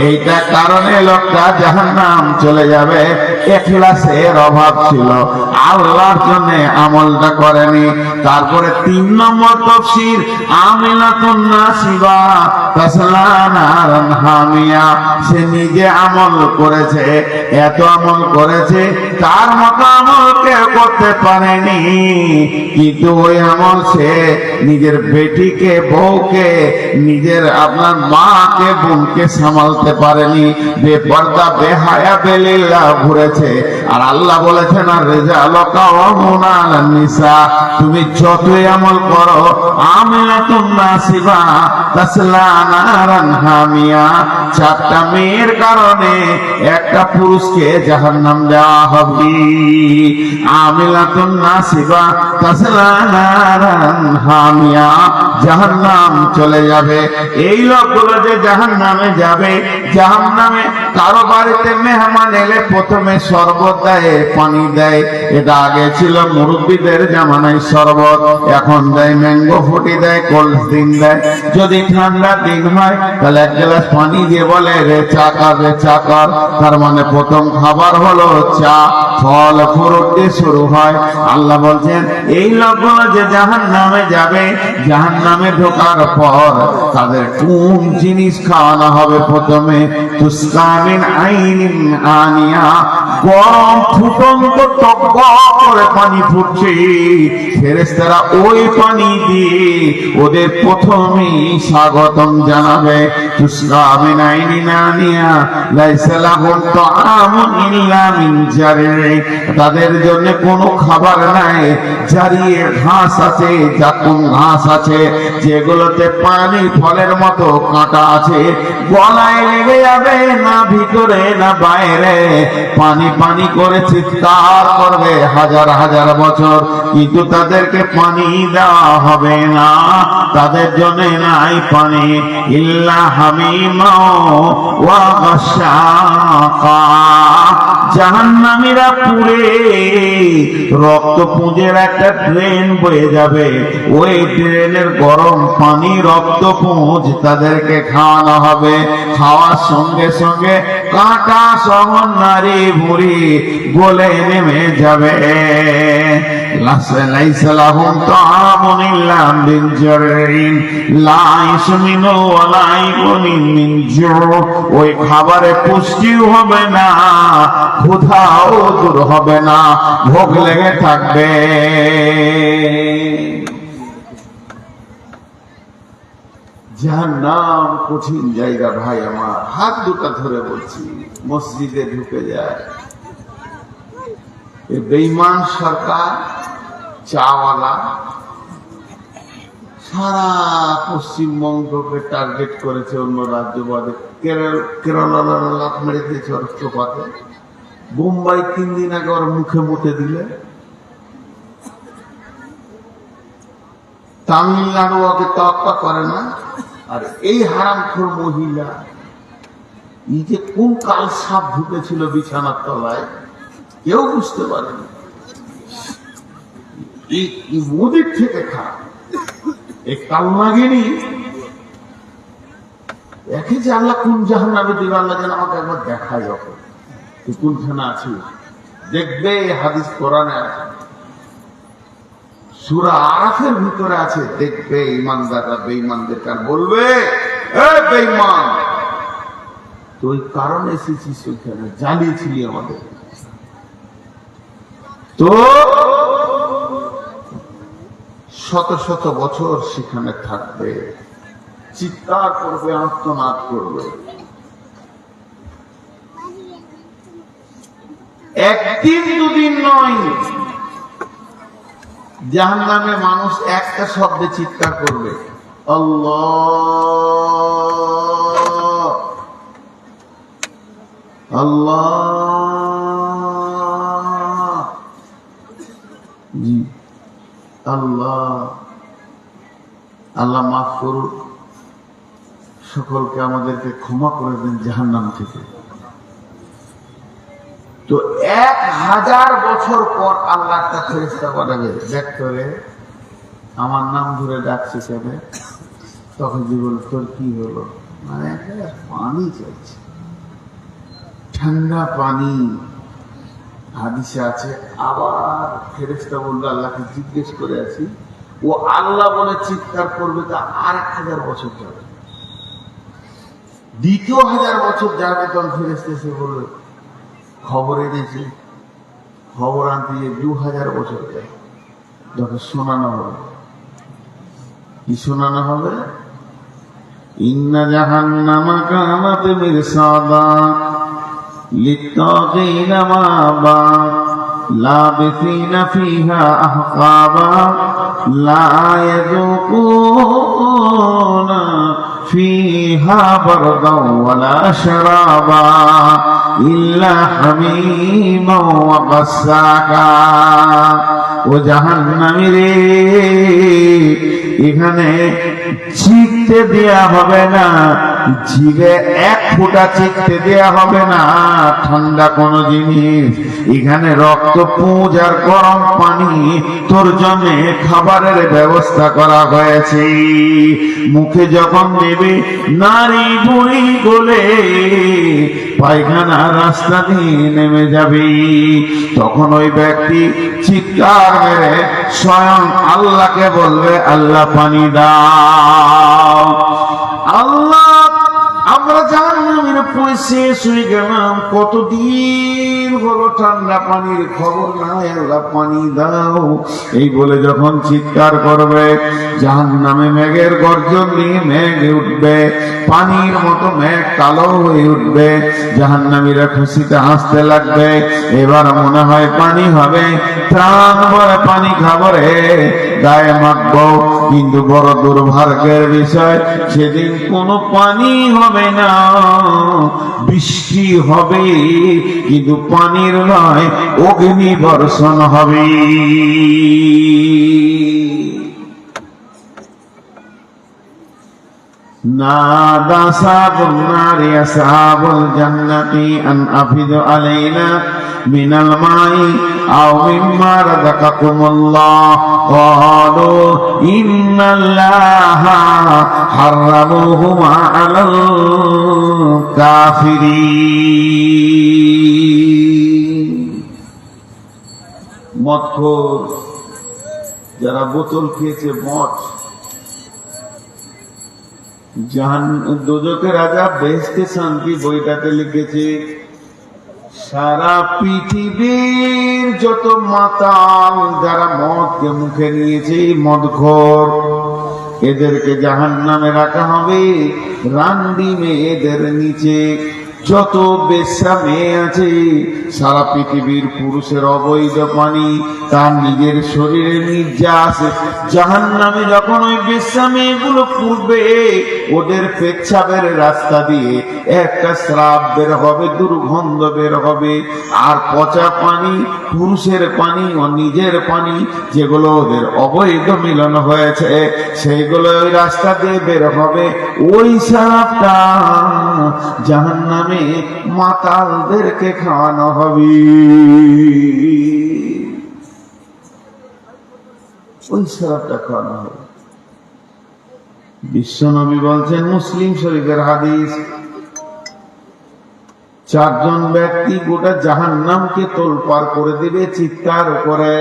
এইটা কারণে লোকটা জাহান্নাম চলে যাবে। ইখলাসের অভাব ছিল, আল্লাহর জন্য আমলটা করেনি। তারপরে 3 নম্বর তাফসীর, আমিলাতুন নাসিবা তাসলা নারান হামিয়া। সে নিজে আমল করেছে, এত আমল করেছে, তার মতো আমল কেউ করতে পারেনি, কিন্তু ওই আমল সে নিজের বেটিকে, বউকে, নিজের আপনার মাকে, বোনকে সামালতে পারেনি, বেপর্দা বেহায়া বেলিল্লা ঘুরেছে। আর আল্লাহ বলেছেন, আর রিজালু কাওয়ামুন আলান নিসা, তুমি যতই আমল করো, আমিলাতুন নাসিবা তাসলা নারান হামিয়া, 4টা মেয়ের কারণে একটা পুরুষকে জাহান্নাম দেওয়া হবে। আমিলাতুন নাসিবা তাসলা নারান হামিয়া, জাহান্নাম চলে যাবে। এই লোকগুলো যে জাহান্নামে যাবে, জাহান্নামে কারো বাড়িতে মেহমান এলে প্রথমে শরবত দেয়, পানি দেয়। এটা আগে ছিল মুরব্বীদের জামানায় শরবত, এখন দেয় ম্যাঙ্গো ফুটি দেয়, কোল্ড ড্রিঙ্ক দেয়। যদি ঠান্ডার দিন হয় তাহলে 1 গ্লাস পানি দিয়ে বলে রে চা কর, রে চা কর। তার মানে প্রথম খাবার হলো চা, ফল ফ্রুট দিয়ে শুরু হয়। আল্লাহ বলছেন এই লোকগুলো যে জাহান্নামে যাবে, জাহান্নামে ঢোকার পর তাদের কোন জিনিস খাওয়ানো হবে? প্রথমে তুসকা মিন আইনিন আনিয়া, গরম ফুটন্ত টকবক করে পানি ফুটছে, ফেরেশতারা ওই পানি দিয়ে ওদের প্রথমেই স্বাগতম জানাবে। তুসকা মিন আইনিন আনিয়া লাইসা লাহুম তাআমুন ইল্লা মিন জারি, তাদের জন্য কোনো খাবার নাই, জারিয়ে ঘাস আছে, জাকুম ঘাস আছে, যেগুলোতে পানি ফলের মতো কাঁটা আছে, গলায় লেগে যাবে, না ভিতরে না বাইরে, পানি পানি করে চিৎকার করবে হাজার হাজার বছর, কিন্তু তাদেরকে পানি দেওয়া হবে না, তাদের জন্য নাই পানি। ইল্লা হামিমা ওয়া গাসাকা, জাহান্নামীরা পুড়ে রক্ত পুঁজের একটা ট্রেন বয়ে যাবে, ওই ট্রেনের গরম পানি রক্ত পুঁজ তাদেরকে খাওয়ানো হবে। খাওয়ার সঙ্গে সঙ্গে কাঁটা সহ নারী ভুঁড়ি গলে নেমে যাবে। লাইসা লাহুম তাআমুন ইল্লা মিন জারিন লা ইয়াসমিনু ওয়া লা ইয়াগুনি মিন জু, ওই খাবারে পুষ্টিও হবে না, ক্ষুধাও দূর হবে না, ভোগ লেগে থাকবে। জাহান্নাম কঠিন জায়গা ভাই আমার, হাত দুটো ধরে বলছি। মসজিদে ঢুকে যায় এই বেঈমান সরকার, চাওয়ালা, সারা পশ্চিমবঙ্গকে টার্গেট করেছে, অন্য রাজ্য বাদে কেরলার লাভ মেরে দিয়েছে অর্থপাতে। বোম্বাই 3 দিন আগে ওর মুখে মুতে দিলে, তামিলনাড়ু ওকে তোয়াক্কা করে না। আর এই হারামখোর মহিলা, এই যে কোন কাল সাপ ঢুকেছিল বিছানার তলায় কেউ বুঝতে পারেনি, এই মোদির থেকে খারাপ এই কাল নাগিনী। একে যে আল্লাহ কোন জাহান্নামে দিবে, আল্লাহ যেন আমাকে একবার দেখায়, যখন তুই কোনখানে আছিস দেখবে। হাদিস কোরআনে আছে, সূরা আরাফের ভিতরে আছে, দেখবে ইমানদাররা বেঈমানদের কার বলবে, এ বেঈমান তুই কারণ এসেছিস ওইখানে, জ্বালিয়েছিলি আমাদের, তো শত শত বছর সেখানে থাকবে, চিৎকার করবে, আর্তনাদ করবে। একদিন দুদিন নয়, জাহান্নামে মানুষ একটা শব্দে চিৎকার করবে, আল্লাহ আল্লাহ, জি আল্লাহ, আল্লাহ মাফ করুন, সকলকে আমাদেরকে ক্ষমা করে দেন জাহান্নাম থেকে। তো 1000 বছর পর আল্লাহ একটা ফেরেশতা পাঠাবে, দেখ করে আমার নাম ধরে ডাকছে কেন? তখন যে বল, তোর কি হলো? মানে পানি চাইছে, ঠান্ডা পানি। হাদিসে আছে, আবার ফেরেশতা বললো আল্লাহকে জিজ্ঞেস করে আছি, ও আল্লাহ বলে চিৎকার করবে, তা আর 1000 বছর যাবে। দ্বিতীয় 1000 বছর যাবে, তখন ফেরেশতা এসে বলবে, খবর এনেছি, খবর আনতে গিয়ে 2000 বছর যায়। যখন শোনানো হবে, কি শোনানো হবে? ইন্না জাহান্নামা কানাত মিরসাদা লিত্তাগিনা মাবা লাবিসিনা ফিহা আহকাবা লা ইয়াযুকুনা ফিহা বারদাও ওয়ালা শারাবা ইল্লা হামীমান ওয়া গাসসাকা। ও জাহান্নামী রে, এখানে চিকতে দেয়া হবে না, জিভে 1 ফোঁটা চিকতে দেয়া হবে না ঠান্ডা কোন জিনিস। এখানে রক্ত পুঁজ আর গরম পানি তোর জন্য খাবারের ব্যবস্থা করা হয়েছে। মুখে যখন দেবে, নারী বুড়ি গলে পায়খানা রাস্তা দিয়ে নেমে যাবে। তখন ওই ব্যক্তি চিৎকার মেরে স্বয়ং আল্লাহকে বলবে, আল্লাহ পানি দাও। আল্লাহ, আমরা জাহান্নামের পুড়ে শেষ হয়ে গেলাম, কতদিন হলো ঠান্ডা পানির খবর নাই, আল্লাহ পানি দাও। এই বলে যখন চিৎকার করবে, জাহান্নামে মেঘের গর্জন দিয়ে মেঘ উঠবে, পানির মতো মেঘ কালো হয়ে উঠবে। জাহান্নামীরা খুশিতে হাসতে লাগবে, এবার মনে হয় পানি হবে, প্রাণ ভরে পানি খাবো রে, গায়ে মাখবো। কিন্তু বড় দুর্ভাগ্যের বিষয়, সেদিন কোনো পানি হবে না, বৃষ্টি হবে, কিন্তু পানির নয়, অগ্নি বর্ষণ হবে। নাদা আসহাবুন নারি আসহাবুল জান্নাতি আন আফিদু আলাইনা মিনাল মাই আও মিম্মা রাযাকাকুমুল্লাহ ক্বালু ইন্নাল্লাহা হারামাহুমা আলাল কাফিরিন। মদখোর যারা বোতল খেয়েছে, মদ, দোজখের আযাব বেহেশতে শান্তি বইটাতে লিখেছে, সারা পৃথিবীর যত মাতাল যারা মদকে মুখে নিয়েছে, মদখোর, এদেরকে জাহান্নামে রাখা হবে রান্ডি মেয়েদের নিচে। যত বেশ্যা মেয়ে আছে, সারা পৃথিবীর পুরুষের অবৈধ পানি তার নিজের শরীরে নির্যাস। জাহান্নামে যখন ওই বেশ্যা মেয়েগুলো পুড়বে, ওদের পেচ্ছাবের রাস্তা দিয়ে একটা শ্রাপ বের হবে, দুর্গন্ধ বের হবে। আর পচা পানি, পুরুষের পানি ও নিজের পানি, যেগুলো ওদের অবৈধ মিলন হয়েছে, সেইগুলো ওই রাস্তা দিয়ে বের হবে। ওই শ্রাপটা জাহান্নামে মাতালদেরকে খাওয়ানো হবে। ওই শ্রাপটা খাওয়ানো হবে। বিশ্বনবী বলছেন, মুসলিম শরীফের হাদিস, 4 জন ব্যক্তি গোটা জাহান্নামকে তোলপাড় করে দিবে চিৎকার করে।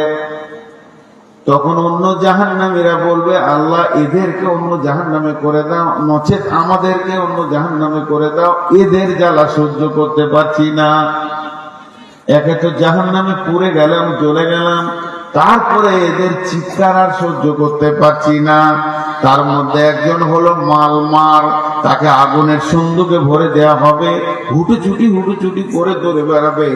তখন অন্য জাহান্নামীরা বলবে, আল্লাহ এদেরকে অন্য জাহান্নামে করে দাও, নচেত আমাদেরকে অন্য জাহান্নামে করে দাও, এদের জ্বালা সহ্য করতে পারছি না। একে তো জাহান্নামে পুড়ে গেলাম, জ্বলে গেলাম, তারপরে এদের চিৎকার আর সহ্য করতে পারছি না। তার মধ্যে একজন হলো মালমার, তাকে আগুনের সন্দুকে ভরে দেয়া হবে, হুটুচুটি করে দৌড়ে বেড়াবে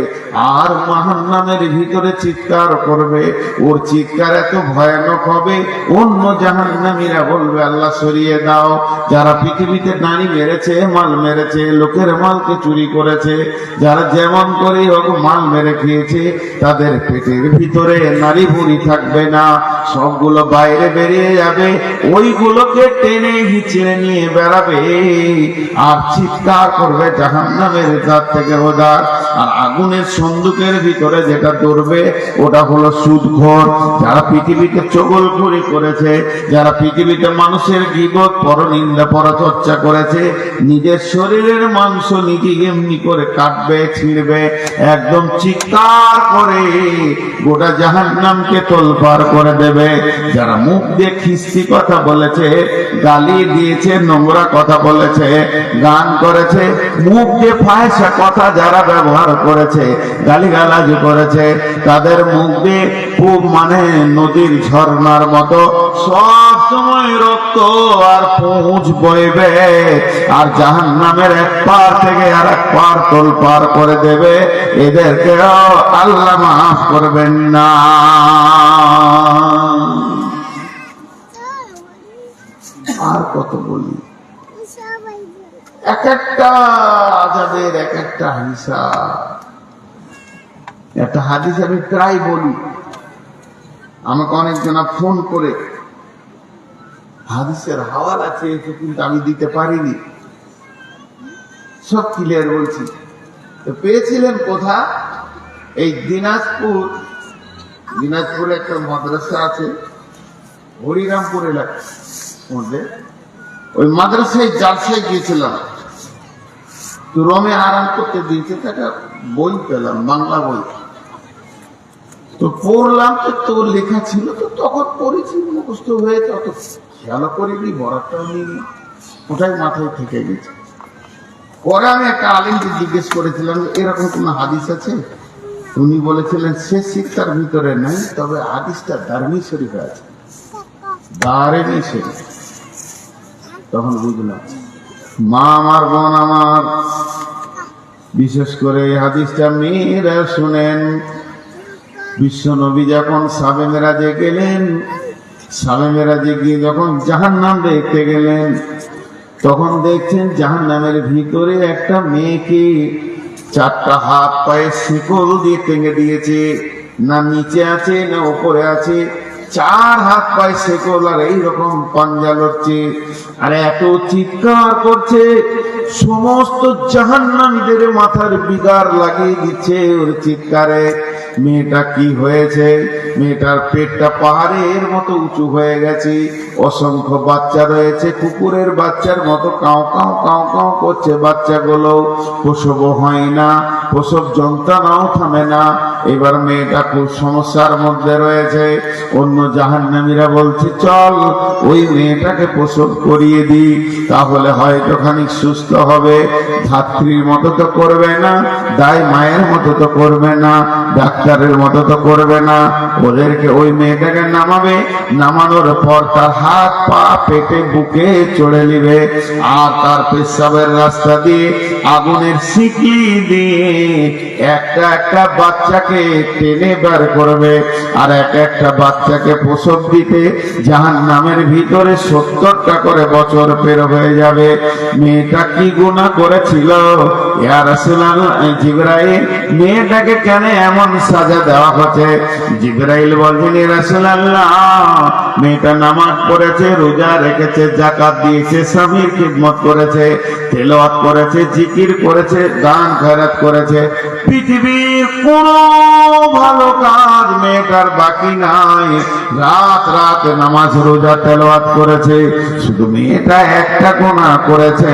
আর জাহান্নামের ভিতরে চিৎকার করবে। ওর চিৎকার এত ভয়ানক হবে, অন্য জাহান্নামীরা বলবে আল্লাহ সরিয়ে দাও। যারা পৃথিবীতে নারী মেরেছে, মাল মেরেছে, লোকের মালকে চুরি করেছে, যারা যেমন করে হোক মাল মেরে খেয়েছে, তাদের পেটের ভিতরে নারী বুড়ি থাকবে না, সবগুলো বাইরে বেরিয়ে যাবে, ওইগুলোকে টেনে হিচড়ে নিয়ে বেড়াবে আর চিৎকার করবে জাহান্নামের দাঁত থেকে ওদার। আর আগুনের সন্দুকের ভিতরে যেটা দৌড়বে ওটা হলো সুদখোর, যারা পৃথিবীতে চগলখড়ি করেছে, যারা পৃথিবীতে মানুষের গীবত, পরনিন্দা, পরচর্চা করেছে, নিজের শরীরের মাংস নিজে এমনি করে কাটবে, ছিঁড়বে, একদম চিৎকার করে গোটা জাহান্নামকে তোলপাড় করে দেবে। যারা মুখ দিয়ে খিস্তি কথা বলেছে, গালি দিয়েছে, নোংরা কথা বলেছে, গান করেছে, মুখ দিয়ে ফাহিশা কথা যারা ব্যবহার করেছে, গালিগালাজ করেছে, তাদের মুখ দিয়ে খুব নদীর ঝর্ণার মতো সব সময় রক্ত আর পুঁজ বইবে আর জাহান্নামের এক পার থেকে আর এক পার তোলপার করে দেবে। এদেরকে আল্লাহ মাফ করবেন না। আর কত বলি, এক একটা আজাদের এক একটা হিসাব। একটা হাদিস আমি প্রায় বলি, আমাকে অনেকজনা ফোন করে হাদিসের হাওয়ালা চেয়েছে, কিন্তু আমি দিতে পারিনি, সব ক্লিয়ার বলছি। তো পেয়েছিলেন কোথা? এই দিনাজপুরে একটা মাদ্রাসা আছে হরিরামপুর এলাকার মধ্যে, ওই মাদ্রাসায় জালসায় গিয়েছিলাম, তো রমে আরাম করতে দিয়েছে, একটা বই পেলাম, বাংলা বই, তো পড়লাম, তো লেখা ছিল, তো তখন পড়েছি, মুখস্থ হয়েছে, অত খেয়াল করিনি, বরাতটাও নিইনি, ওটাই মাথায় থেকে গেছে। পরে আমি একটা আলিমকে জিজ্ঞেস করেছিলাম এরকম কোন হাদিস আছে? উনি বলেছিলেন সে শিক্ষার ভিতরে নাই, তবে হাদিসটা দারমি শরীফে আছে, দারমি শরীফ। তখন বুঝলাম, মা আমার, বোন আমার, বিশেষ করে এই হাদিসটা মেয়েরা শুনেন। বিশ্ব নবী যখন সাবে মেরাজে গেলেন, সাবে মেরাজে গিয়ে যখন জাহান্নাম দেখতে গেলেন, তখন দেখছেন জাহান্নামের ভিতরে একটা মেয়েকে 4টা হাত পায়ে শিকল দিয়ে টেনে দিয়েছে, না নিচে আছে না উপরে আছে, 4 হাত পায়ে শিকল আর এইরকম পাঞ্জা লড়ছে আর এত চিৎকার করছে, সমস্ত জাহান্নামীদের মাথার বিগার লাগিয়ে দিচ্ছে ওর চিৎকারে। মেয়েটা কি হয়েছে? মেয়েটার পেটটা পাহাড়ের মতো উঁচু হয়ে গেছে, অসংখ্য বাচ্চা রয়েছে, কুকুরের বাচ্চার মতো কাউ কাউ কাউ কাউ করছে বাচ্চাগুলো, প্রসব হয় না, প্রসব যন্ত্রণাও থামে না। এবার মেয়েটা খুব সমস্যার মধ্যে রয়েছে। অন্য জাহান্নামীরা বলছে চল ওই মেয়েটাকে প্রসব করিয়ে দিই, তাহলে হয়তো খানিক সুস্থ হবে। ধাত্রীর মতো তো করবে না, দায় মায়ের মতো তো করবে না, ডাক্তারের মতো তো করবে না। ওদেরকে ওই মেয়েটাকে নামাবে, নামানোর পর তার হাত পা পেটে বুকে চড়ে নিবে আর তার পেশাবের রাস্তা দিয়ে আগুনের শিকলি দিয়ে একটা একটা বাচ্চাকে টেনে বের করবে আর একটা বাচ্চাকে প্রসব দিতে জাহান্নামের ভিতরে 70টা করে বছর পের হয়ে যাবে। মেয়েটা কি গুনাহ করেছিল? ইয়া রাসূলুল্লাহ, জিবরাইল মেয়েটাকে কেন এমন সাজা দেওয়া হচ্ছে? জিবরাইল বলছেন ইয়া রাসূলুল্লাহ, মেয়েটা নামাজ পড়েছে, রোজা রেখেছে, যাকাত দিয়েছে, স্বামীর খিদমত করেছে, তেলাওয়াত করেছে, জিকির করেছে, দান খয়রাত করেছে, পৃথিবীর কোন ভালো কাজ মেয়েটার বাকি নাই। রাত রাত নামাজ রোজা তেলাওয়াত করেছে, শুধু মেয়েটা একটা গুনাহ করেছে।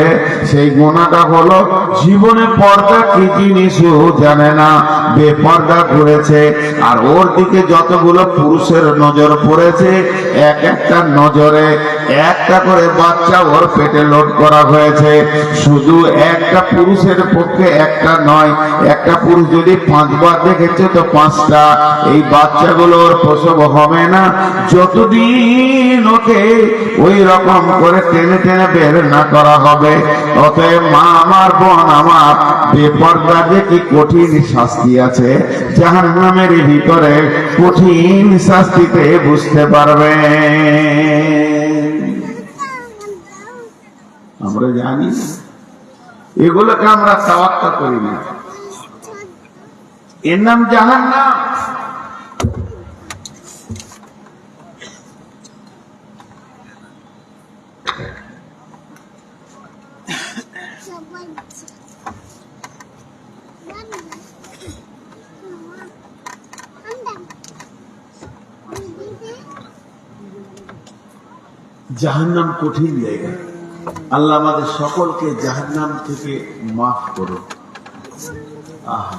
সেই গুনাহটা হলো জীবনে পর্দা কি জিনিস ও জানে না, বেপর্দা করেছে। আর ওর দিকে যতগুলো পুরুষের নজর পড়েছে এক একটা নজরে একটা করে বাচ্চা ওর পেটে লোড করা হয়েছে। শুধু একটা পুরুষের পক্ষে একটা নয়, একটা পুরুষ যদি 5 বার দেখেছে তো 5টা। এই বাচ্চাগুলোর প্রসব হবে না যতদিন ওকে ওই রকম করে টেনে টেনে বের না করা হবে। অতএব মা আমার, বোন আমার, বেপরদা যে কি কঠিন শাস্তি আছে জাহান্নামের ভিতরে, কঠিন শাস্তিতে বুঝতে পারবে। আমরা জানি এগুলোকে আমরা তাওয়াক্কা করি না, এর নাম জাহান্নাম। জাহান্নাম কঠিন জায়গা। আল্লাহ আমাদের সকলকে জাহান্নাম থেকে মাফ করো। আহা,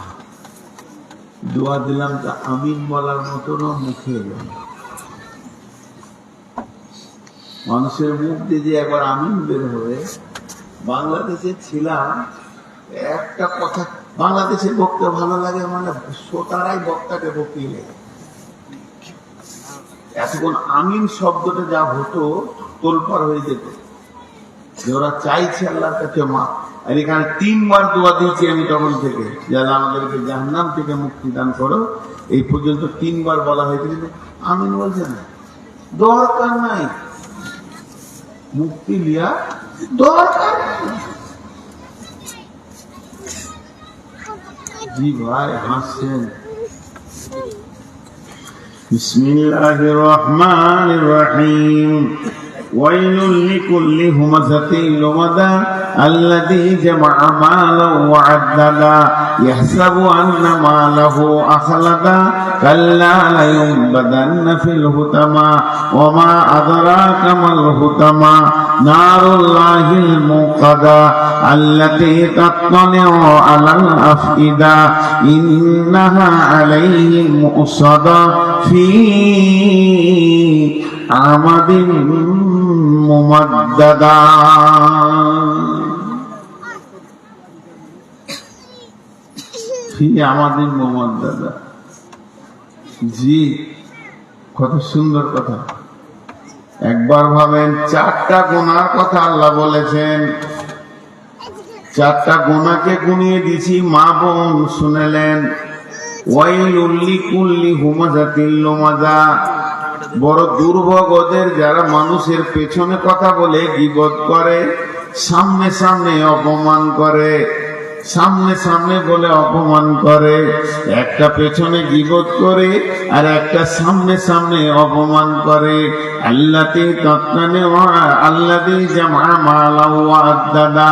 দোয়া দিলাম তা আমিন বলার মতনও মুখে এলো না। মানুষের মুখ দিয়ে যে একবার আমিন বের হবে। বাংলাদেশে ছিলাম, একটা কথা বাংলাদেশের বক্তা ভালো লাগে, মানে শ্রোতারাই বক্তাকে বকিয়ে এতক্ষণ আমিন শব্দটা যা হতো তোলপাড় হয়ে যেত, যে ওরা চাইছে আল্লাহর কাছে মা। আর এখানে 3 বার দোয়া দিয়েছি আমি তখন থেকে, যারা আমাদেরকে জাহান্নাম থেকে মুক্তি দান করো। এই পর্যন্ত 3 বার বলা হয়েছিল, আমিন বলছে না। দরকার নাই মুক্তি লিয়া, দরকার জি ভাই হাসছেন। বিসমিল্লাহির রহমানির রহিম। ويل لكل همزة لمزة الذي جمع مالا وعددا يحسب أن ماله أخلدا كلا لينبذن في الحطمة وما أدراك ما الحطمة نار الله الموقدة التي تطلع على الأفئدة إنها عليهم مؤصدة في عمد মুমাদ্দাদা। আমাদের মুমাদ্দাদা, জি কত সুন্দর কথা। একবার ভাবেন, 4টা গুনার কথা আল্লাহ বলেছেন, 4টা গুনাহকে গুনিয়ে দিছি, মা বোন শুনেলেন। ওয়াইলুল লিকুল্লি হুমাযাতিল লুমাযা, বড় দুর্ভোগ ওদের যারা মানুষের পেছনে কথা বলে গীবত করে, সামনে সামনে অপমান করে, সামনে সামনে বলে অপমান করে। একটা পেছনে গীবত করে আর একটা সামনে সামনে অপমান করে। আল্লাতি তৎকানে আল্লাতি জামা মালাহু ওয়া আদ্দাদা,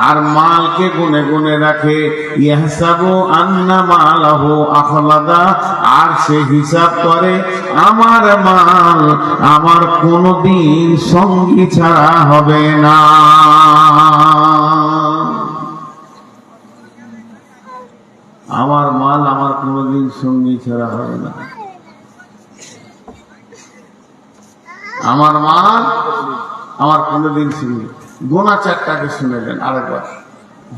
আর মালকে গুনে গুনে রাখে। ইয়াহসাবু আন্না মালাহু আখলাদা, আর সে হিসাব করে আমার মাল আমার কোনদিন সঙ্গী ছাড়া হবে না। আমার মাল আমার কোনদিন সঙ্গী ছাড়া হবে না। আমার মাল আমার কোনদিন সঙ্গী। গোনা 4টাকে শুনেলেন আরেকবার।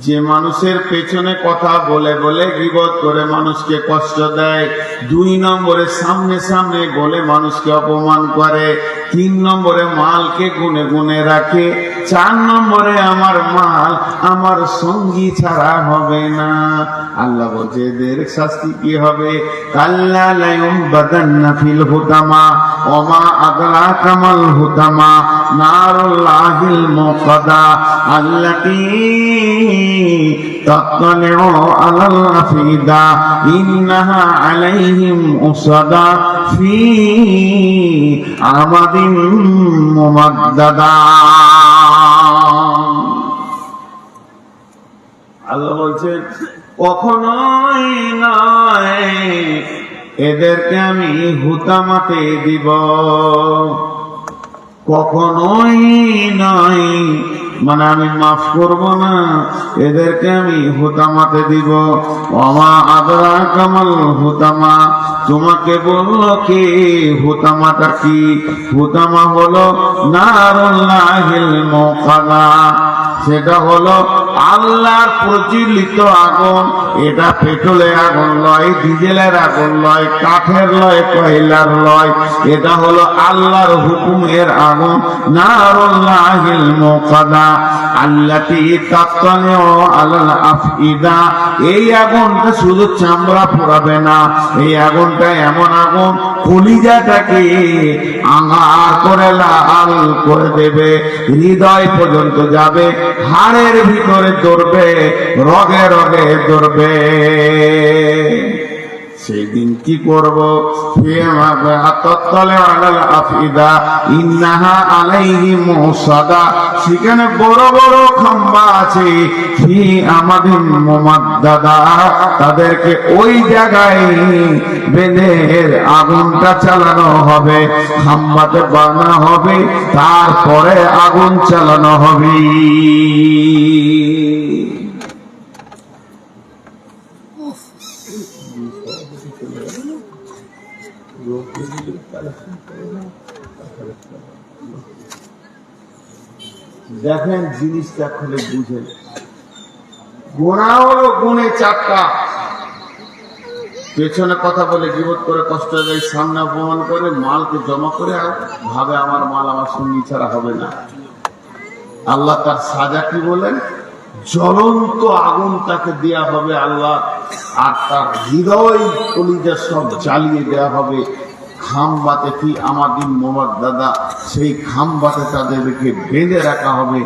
যে মানুষের পেছনে কথা বলে বলে গীবত করে মানুষকে কষ্ট দেয়, 2 নম্বরে সামনে সামনে বলে মানুষকে অপমান করে, 3 নম্বরে মালকে গুনে গুনে রাখে, 4 নম্বরে আমার মাল আমার সঙ্গী ছাড়া হবে না। আল্লাহ বলছে এদের শাস্তি কি হবে? কাল্লা লায়ুমবাদান্না ফিল হুতামা ওমা আদরাকা মাল হুতামা নারুল্লাহিল মুকাদা আল্লাতী তাতলাউ আলাল আফিদা ইন্নাহা আলাইহিম উসাদা ফি আমাদিন মুমাদ্দাদা। আল্লাহ বলছেন কখনোই নয় এদেরকে আমি হুতামাতে দিব, কখনোই নয় মানে আমি মাফ করব না, এদেরকে আমি হুতামাতে দিব। ওমা আদরা কামাল হুতামা, তোমাকে বললো কে হুতামাটা কি? হুতামা হলো নারুল্লাহিল মুকাদা, সেটা হলো আল্লাহর প্রজ্বলিত আগুন। এটা পেট্রোলের আগুন লয়, ডিজেলের আগুন লয়, কাঠের লয়, কয়লার লয়, এটা হলো আল্লাহর হুকুমের আগুন। নারুল্লাহিল মুকাদা আল্লাতী তাত্তালিউ আলাল আফইদা, এই আগুনটা শুধু চামড়া পোড়াবে না, এই আগুনটা এমন আগুন কলিজাটাকে আঙার করে লাল করে দেবে, হৃদয় পর্যন্ত যাবে, হাড়ের ভিতরে ধরবে, রগে রগে ধরবে। সেই দিন কি করব? সেখানে বড় বড় খাম্বা আছে, আমাদের মোমাদ্দাদা, তাদেরকে ওই জায়গায় বেঁধে আগুনটা চালানো হবে, খাম্বাতে বাঁধা হবে, তারপরে আগুন চালানো হবে। দেখেন জিনিসটা খুলে বুঝেন। গোনা হলো গুণে চারটা, পেছনে কথা বলে গীবত করে কষ্ট দেয়, সামনে অপমান করে, মালকে জমা করে ভাবে আমার মাল আমার সঙ্গী ছাড়া হবে না। আল্লাহ তার সাজা কি বলেন? জ্বলন্ত আগুন তাকে দেয়া হবে আল্লাহ, আর তার হৃদয় কলিজা সব জ্বালিয়ে দেয়া হবে। খাম্বাতে কি আমাদের মোমাদ্দাদা, সেই খাম্বাতে তাদেরকে বেঁধে রাখা হবে,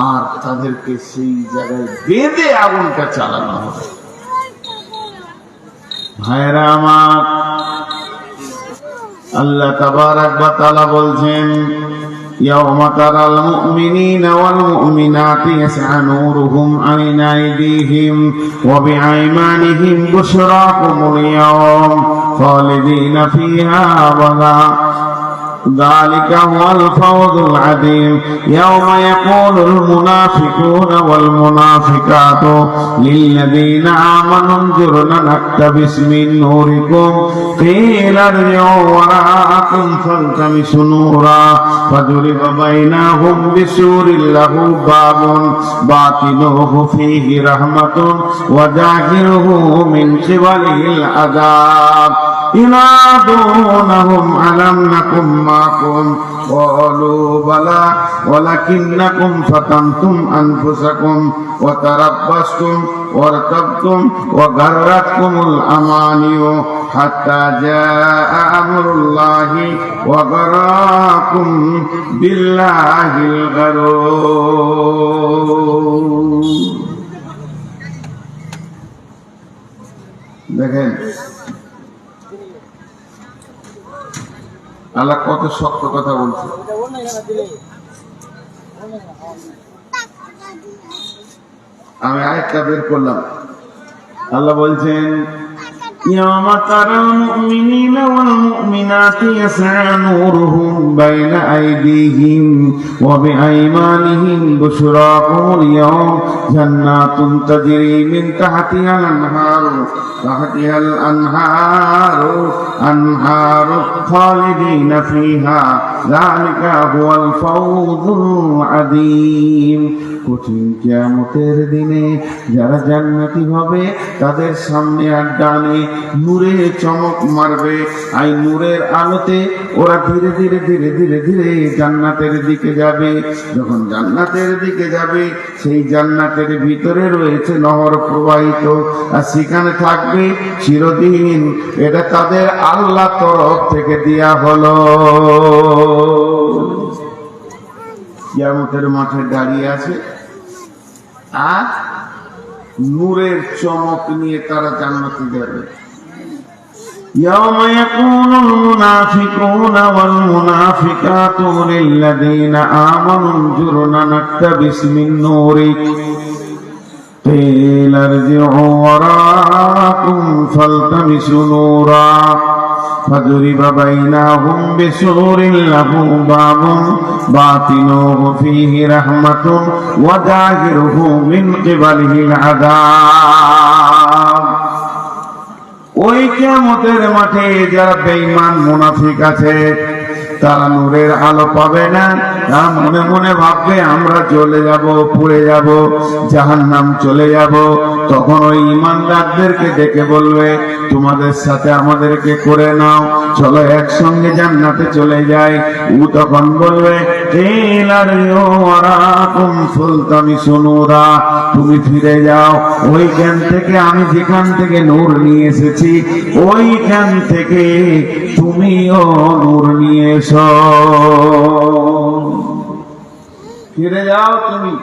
আর তাদেরকে সেই জায়গায় বেঁধে আগুনটা চালানো হবে। ভাইরা আমার, আল্লাহ তাবারাক ওয়া তাআলা বলছেন, يوم ترى المؤمنين والمؤمنات يسعى نورهم بين أيديهم وبأيمانهم بشراكم اليوم خالدين فيها أبدا ذلك هو الفوز العظيم يوم يقول المنافقون والمنافقات للذين آمنوا انظرنا نقتبس من نوركم قيل ارجعوا وراءكم فالتمسوا نورا فضرب بينهم بسور له باب باطنه فيه رحمة وظاهره من قبله العذاب ينادونهم ألم نكن معكم قالوا بلى ولكنكم فتنتم أنفسكم وتربصتم وارتبتم وغرتكم الأماني حتى جاء أمر الله وغركم بالله الغرور। দেখেন আল্লাহ কত শক্ত কথা বলছে। আমি আয়াতটা বের করলাম। আল্লাহ বলছেন, يوم ترى المؤمنين والمؤمنات يسعى نورهم بين أيديهم وبأيمانهم بشراكم اليوم جنات تجري من تحتها الأنهار خالدين فيها ذلك هو الفوز العظيم। কঠিন কিয়ামতের দিনে যারা জান্নাতি হবে তাদের সামনে আর ডানে নূরের চমক মারবে, আর নূরের আলোতে ওরা ধীরে ধীরে ধীরে ধীরে ধীরে জান্নাতের দিকে যাবে। যখন জান্নাতের দিকে যাবে, সেই জান্নাতের ভিতরে রয়েছে নহর প্রবাহিত, আর সেখানে থাকবে চিরদিন। এটা তাদের আল্লাহ তরফ থেকে দেয়া হলো। কিয়ামতের মাঠে দাঁড়িয়ে আছে আর নূরের চমক নিয়ে তারা জান্নাতে যাবে। يوم يقول المنافقون والمنافقات للذين آمنوا انظرنا نقتبس من نورك قيل ارجعوا وراءكم فالتمسوا نورا فضرب بينهم بسور له باب باطنه فيه رحمة وظاهره من قبله العذاب। ওই কিয়ামতের মাঠে যারা বেঈমান মুনাফিক আছে তারা নূরের আলো পাবে না, তারা মনে মনে ভাববে আমরা জ্বলে যাব, পুড়ে যাব, জাহান্নাম চলে যাব। তখন ওই ঈমানদারদেরকে ডেকে বলবে তোমাদের সাথে আমাদেরকে করে নাও, চলো একসঙ্গে জান্নাতে চলে যাই। ও তখন বলবে তুমি ফিরে যাও ওইখান থেকে, আমি যেখান থেকে নূর নিয়ে এসেছি ওইখান থেকে তুমিও নূর নিয়ে এসো, ফিরে যাও তুমি,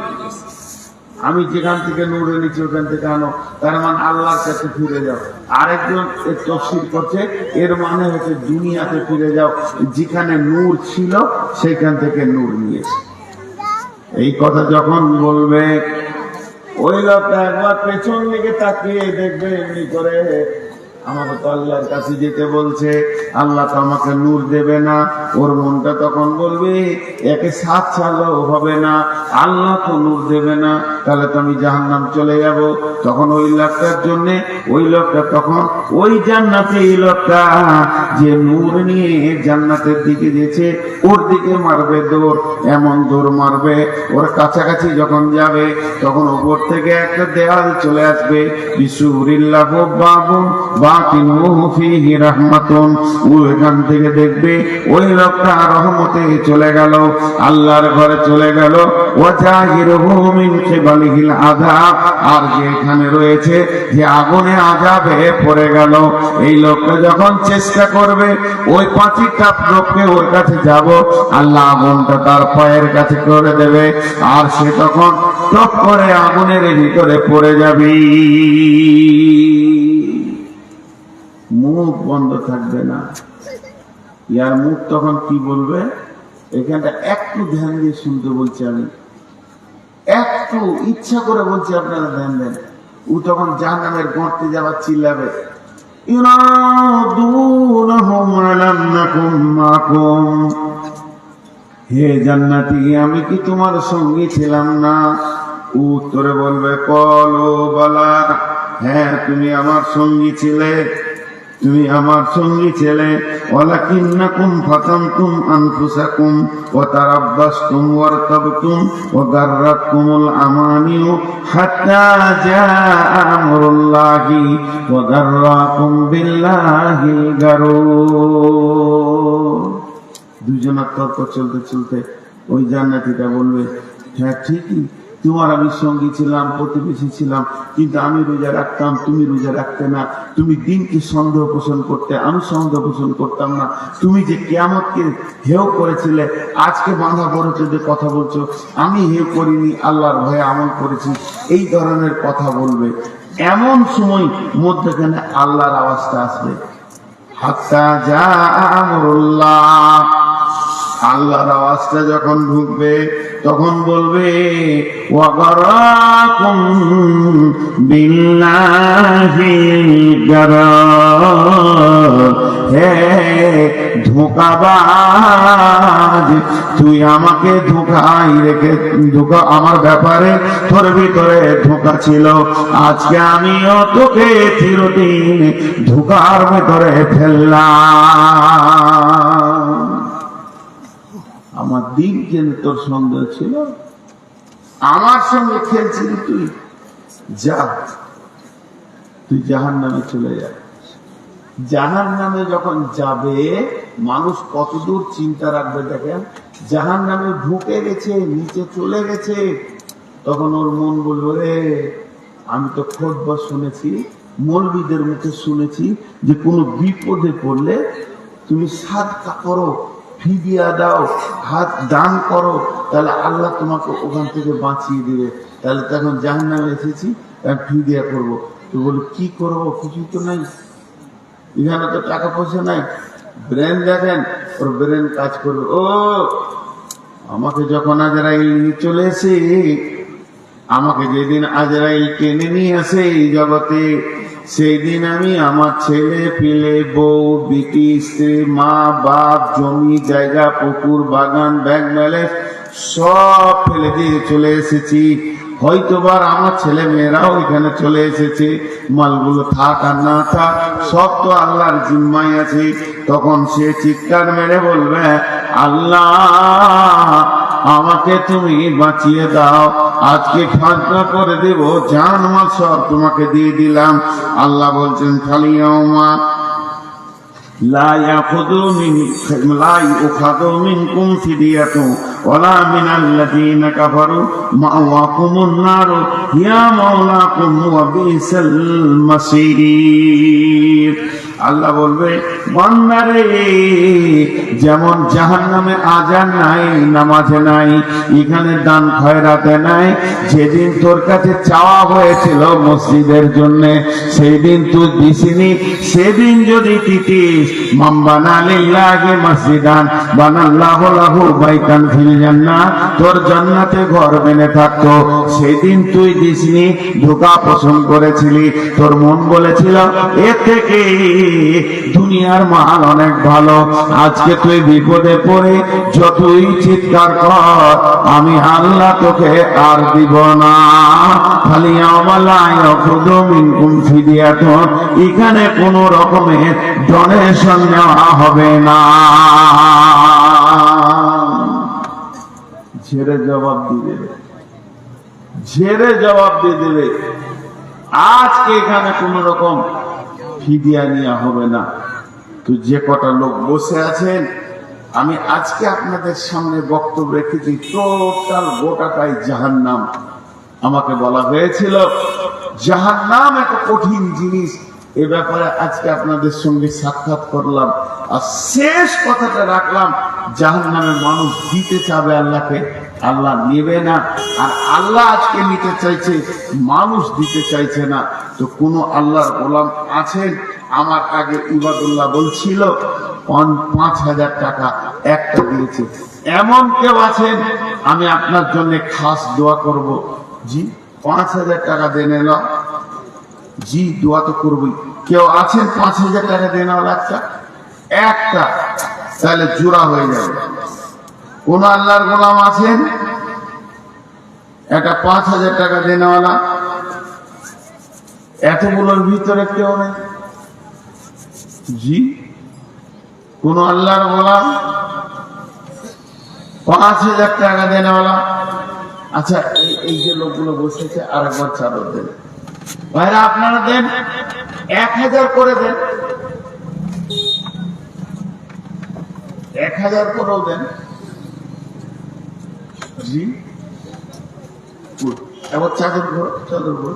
আমি যেখান থেকে নূর এনেছি ওখান থেকে আনো। তার মানে আল্লাহর কাছে ফিরে যাও। আরেকজন তাফসীর করছে এর মানে হচ্ছে দুনিয়াতে ফিরে যাও, যেখানে নূর ছিল সেখান থেকে নূর নিয়ে এসো। এই কথা যখন বলবে ওই লোকটা একবার পেছন দিকে তাকিয়ে দেখবে এমনি করে, আমাকে তো আল্লাহর কাছে যেতে বলছে, আল্লাহ তো আমাকে নূর দেবে না। ওর মনটা তখন বলবে একে সাত চালও হবে না, আল্লাহ তো নূর দেবে না, তাহলে তো আমি জাহান্নাম চলে যাব। তখন ওই লোকটার জন্য ওই লোকটা তখন ওই জান্নাতে, এই লোকটা যে নূর নিয়ে জান্নাতের দিকে গেছে ওর দিকে মারবে দৌড়, এমন দৌড় মারবে ওর কাছাকাছি যখন যাবে তখন উপর থেকে একটা দেয়াল চলে আসবে, বিসুরিল্লাহু বাবুন বাতিনুহু ফীহি রাহমাতুন। ওইখান থেকে দেখবে ওই লোকটা রহমতে চলে গেল, আল্লাহর ঘরে চলে গেল। ওয়াজাহিরুহু মিন কিবালিহিল আযাব, আর যে এখানে রয়েছে যে আগুনে আযাবে পড়ে গেল। এই লোকটা যখন চেষ্টা করবে ওই পাঁচিরটা লোককে ওর কাছে যাব, আল্লাহ আগুনটা তার পায়ের কাছে করে দেবে, আর সে তখন টপ করে আগুনের ভিতরে পড়ে যাবে, মুখ বন্ধ থাকবে না। ইয়ার মুখ তখন কি বলবে, এখানটা একটু ধ্যান দিয়ে শুনতে বলছি, আমি একটু ইচ্ছা করে বলছি আপনারা ধ্যান দেন। ও তখন জাহান্নামের গর্তে যাবার চিল্লাবে, ইউনাদুনহুম আলাম নাকুম মাকুম, হে জান্নাতি আমি কি তোমার সঙ্গী ছিলাম না? উত্তরে বলবে কলু বালা, হ্যাঁ তুমি আমার সঙ্গী ছিলে, তুমি আমার সঙ্গী ছিলে। ওয়ালাকিন্নাকুম ফাতানতুম আনফুসাকুম ওয়া তারাব্বাসতুম ওয়ারতাবতুম ওয়া গাররাতকুমুল আমানিউ হাত্তা জাআ আমরুল্লাহি ওয়া গাররাকুম বিল্লাহিল গারুর। দুজনের তর্ক চলতে চলতে ওই জান্নাতীটা বলবে হ্যাঁ ঠিকই, তোমার আমি সঙ্গী ছিলাম, প্রতিবেশী ছিলাম, কিন্তু আমি রোজা রাখতাম, তুমি রোজা রাখতে না। তুমি দিনকে সন্দেহ পোষণ করতে, আমি সন্দেহ পোষণ করতাম না। তুমি যে কিয়ামতকে হেয় করেছিলে, আজকে বাঁধা পড়েছে যে কথা বলছো, আমি হেয় করিনি, আল্লাহর ভয়ে আমল করেছি, এই ধরনের কথা বলবে। এমন সময় মধ্যখানে আল্লাহর আওয়াজটা আসবে, হাত্তা জাআ আমরুল্লাহ। আল্লাহর আওয়াজটা যখন ঢুকবে তখন বলবে ওয়া গারাকুম বিল্লাহিল গারার, হে ধোঁকাবাজ, তুই আমাকে ধোঁকাই রেখে, ধোঁকা আমার ব্যাপারে তোর ভিতরে ধোঁকা ছিল, আজকে আমিও তোকে চিরদিন ধোঁকার ভিতরে ফেললাম। আমার দিন কেন তোর সন্দেহ ছিল, আমার সঙ্গে খেলছিলি তুই, যা তুই জাহান্নামে চলে যা। জাহান্নামে যখন যাবে মানুষ কতদূর চিন্তা রাখবে দেখেন, জাহান্নামে ঢুকে গেছে, নিচে চলে গেছে, তখন ওর মন বলবে রে আমি তো খুতবা শুনেছি, মৌলবীদের মুখে শুনেছি যে কোনো বিপদে পড়লে তুমি সাদকা করো, ফিদিয়া দাও, হাত দান করো, তাহলে আল্লাহ তোমাকে ওখান থেকে বাঁচিয়ে দিবে। তাহলে তখন জাহান্নামে এসেছি, ফিদিয়া করবো। তো বলে কি করবো, কিছু তো নাই, এখানে তো টাকা পয়সা নাই। ব্রেন দেখেন, ওর ব্রেন কাজ করবে, ও আমাকে যখন আজরাইল চলে এসে, আমাকে যেদিন আজরাইল টেনে নিয়ে আসে এই জগতে, সেই দিন আমি আমার ছেলে পিলে বউ বিটি স্ত্রী মা বাপ জমি জায়গা পুকুর বাগান ব্যাংক ব্যালেন্স সব ফেলে দিয়ে চলে এসেছি। হয়তোবার আমার ছেলে মেয়েরাও এখানে চলে এসেছে, মালগুলো থাক আর না থাক সব তো আল্লাহর জিম্মায় আছে। তখন সে চিৎকার মেরে বলবে, আল্লাহ আমাকে তুমি বাঁচিয়ে দাও, আজকে ফাঁকা করে দেব, জান মাল সব তোমাকে দিয়ে দিলাম। আল্লাহ বলছেন ফালিয়াউমা লা ইউখাযু মিনকুম ফিদিয়াতুন ওয়ালা মিনাল্লাযীনা কাফারু মাওয়াকুমুন নার ইয়া মাওলাকুম ওয়া বিসাল মাসীর। আল্লাহ বলবে, বান্দারে যেমন জাহান্নামে আজান নাই, নামাজে নাই, এখানে দান খয়রাতে নাই, যেদিন তোর কাছে চাওয়া হয়েছিল মসজিদের জন্য সেই দিন তুই দিসনি, সেদিন যদি দিতিস, মান বানা লিল্লাহি মসজিদান বানাল্লাহু লাহু বাইতান ফিল জান্নাহ, তোর জান্নাতে ঘর বেনে থাকতো, সেদিন তুই দিসনি, ধোঁকা পোষণ করেছিলি, তোর মন বলেছিল এর থেকে দুনিয়ার মাল অনেক ভালো। আজকে তুই বিপদে পড়ে যতই চিৎকার কর, আমি আল্লাহ তোকে আর দিব না। খালি এখানে কোন রকমের ডোনেশন নেওয়া হবে না। ঝেড়ে জবাব দিয়ে দেবে, ঝেড়ে জবাব দিয়ে দেবে। আজকে এখানে কোন রকম ফিদিয়া নেওয়া হবে না। তো যে কটা লোক বসে আছেন, আমি আজকে আপনাদের সামনে বক্তব্য রেখেছি, টোটাল গোটাটাই জাহান্নাম। আমাকে বলা হয়েছিল জাহান্নাম একটা কঠিন জিনিস, এ ব্যাপারে আজকে আপনাদের সঙ্গে সাক্ষাৎ করলাম। আর শেষ কথাটা রাখলাম, জাহান্নামে মানুষ দিতে চাবে আল্লাহকে, আল্লাহ নেবে না। আর আল্লাহ আজকে নিতে চাইছে, মানুষ দিতে চাইছে না। তো কোন আল্লাহর গোলাম আছেন? আমার আগে ইবাদুল্লাহ বলছিল 5,000 টাকা একটা দিয়েছে। এমন কেউ আছেন আমি আপনার জন্য খাস দোয়া করব? জি 5,000 টাকা দেন এলো, জি দোয়া তো করবই। কেউ আছেন 5,000 টাকা দেন একটা, তাহলে জোড়া হয়ে যাবে। কোন আল্লাহর গোলাম আছেন একটা 5,000 টাকা দেনওয়ালা? এতগুলোর ভিতরে কেউ নেই। জি কোন আল্লাহর গোলাম 5,000 টাকা দেনওয়ালা? আচ্ছা এই যে লোকগুলো বসেছে আরেকবার চাদর দেন। ভাইরা আপনারা দেন, 1,000 করে দেন, 1,000 করেও দেন। জি এবার চাদর ঘর, চাদর ঘর,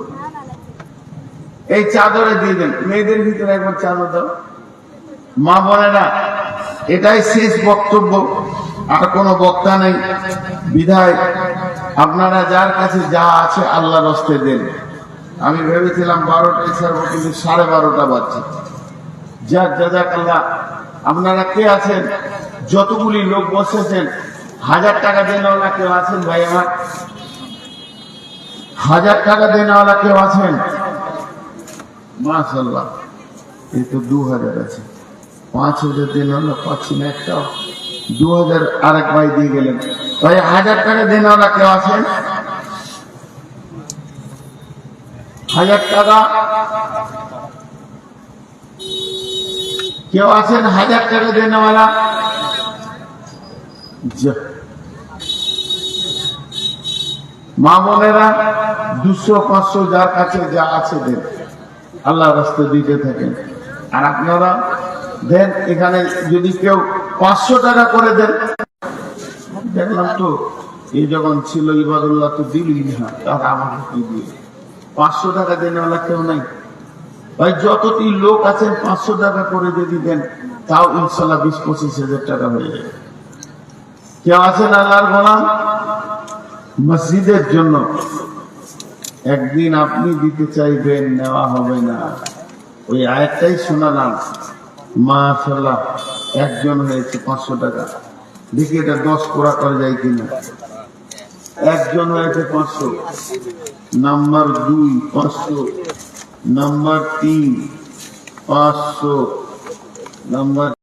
এই চাদরে দিয়ে দেন। মেয়েদের ভিতরে একবার চাদর দাও। মা বোনেরা, এটাই শেষ বক্তব্য, আর কোনো বক্তা নেই। বিধায় আপনারা যার কাছে যা আছে আল্লাহর রাস্তে দেন। আমি ভেবেছিলাম 12টায় ছাড়বো, কিন্তু 12:30 বাজছে। যাক জাযাকাল্লাহ। আপনারা কে আছেন? যতগুলি লোক বসেছেন 1,000 টাকা দেনওয়ালা কেউ আছেন? ভাই আমার 1,000 টাকা দেনওয়ালা কেউ আছেন? মাশাআল্লাহ, এই তো 2,000 আছে। 5,000 দেনওয়ালা পাচ্ছি না একটাও। 2,000 আরেক ভাই দিয়ে গেলেন। ভাই 1,000 টাকা দেনওয়ালা কেউ আছেন? 1,000 টাকা কেউ আছেন? 1,000 টাকা দেনওয়ালা? মা বোনেরা 200, 500 যার কাছে যা আছে দেন, আল্লাহ রাস্তায় দিতে থাকেন। আর আপনারা দেন। এখানে যদি কেউ 500 টাকা করে দেন, দেখলাম তো এই যখন ছিল ইবাদুল্লাহ তো দিলই না, তারা আমাকে কি দিয়ে 500 টাকা দেনওয়ালা কেউ নাই। ভাই যতটি লোক আছেন 500 টাকা করে যদি দেন, তাও ইনশাল্লাহ 20-25 টাকা হয়ে যাবে। কেউ আছেন আল্লাহর গোলাম? মসজিদের জন্য একদিন আপনি দিতে চাইবেন, নেওয়া হবে না। ওই আয়াতটাই শোনালাম। মাশাআল্লাহ, একজন হয়েছে 500 টাকা। দেখি এটা 10 কোরা করে যায় কিনা। একজন হয়েছে 500, নাম্বার 2 500, নাম্বার 3 500, নাম্বার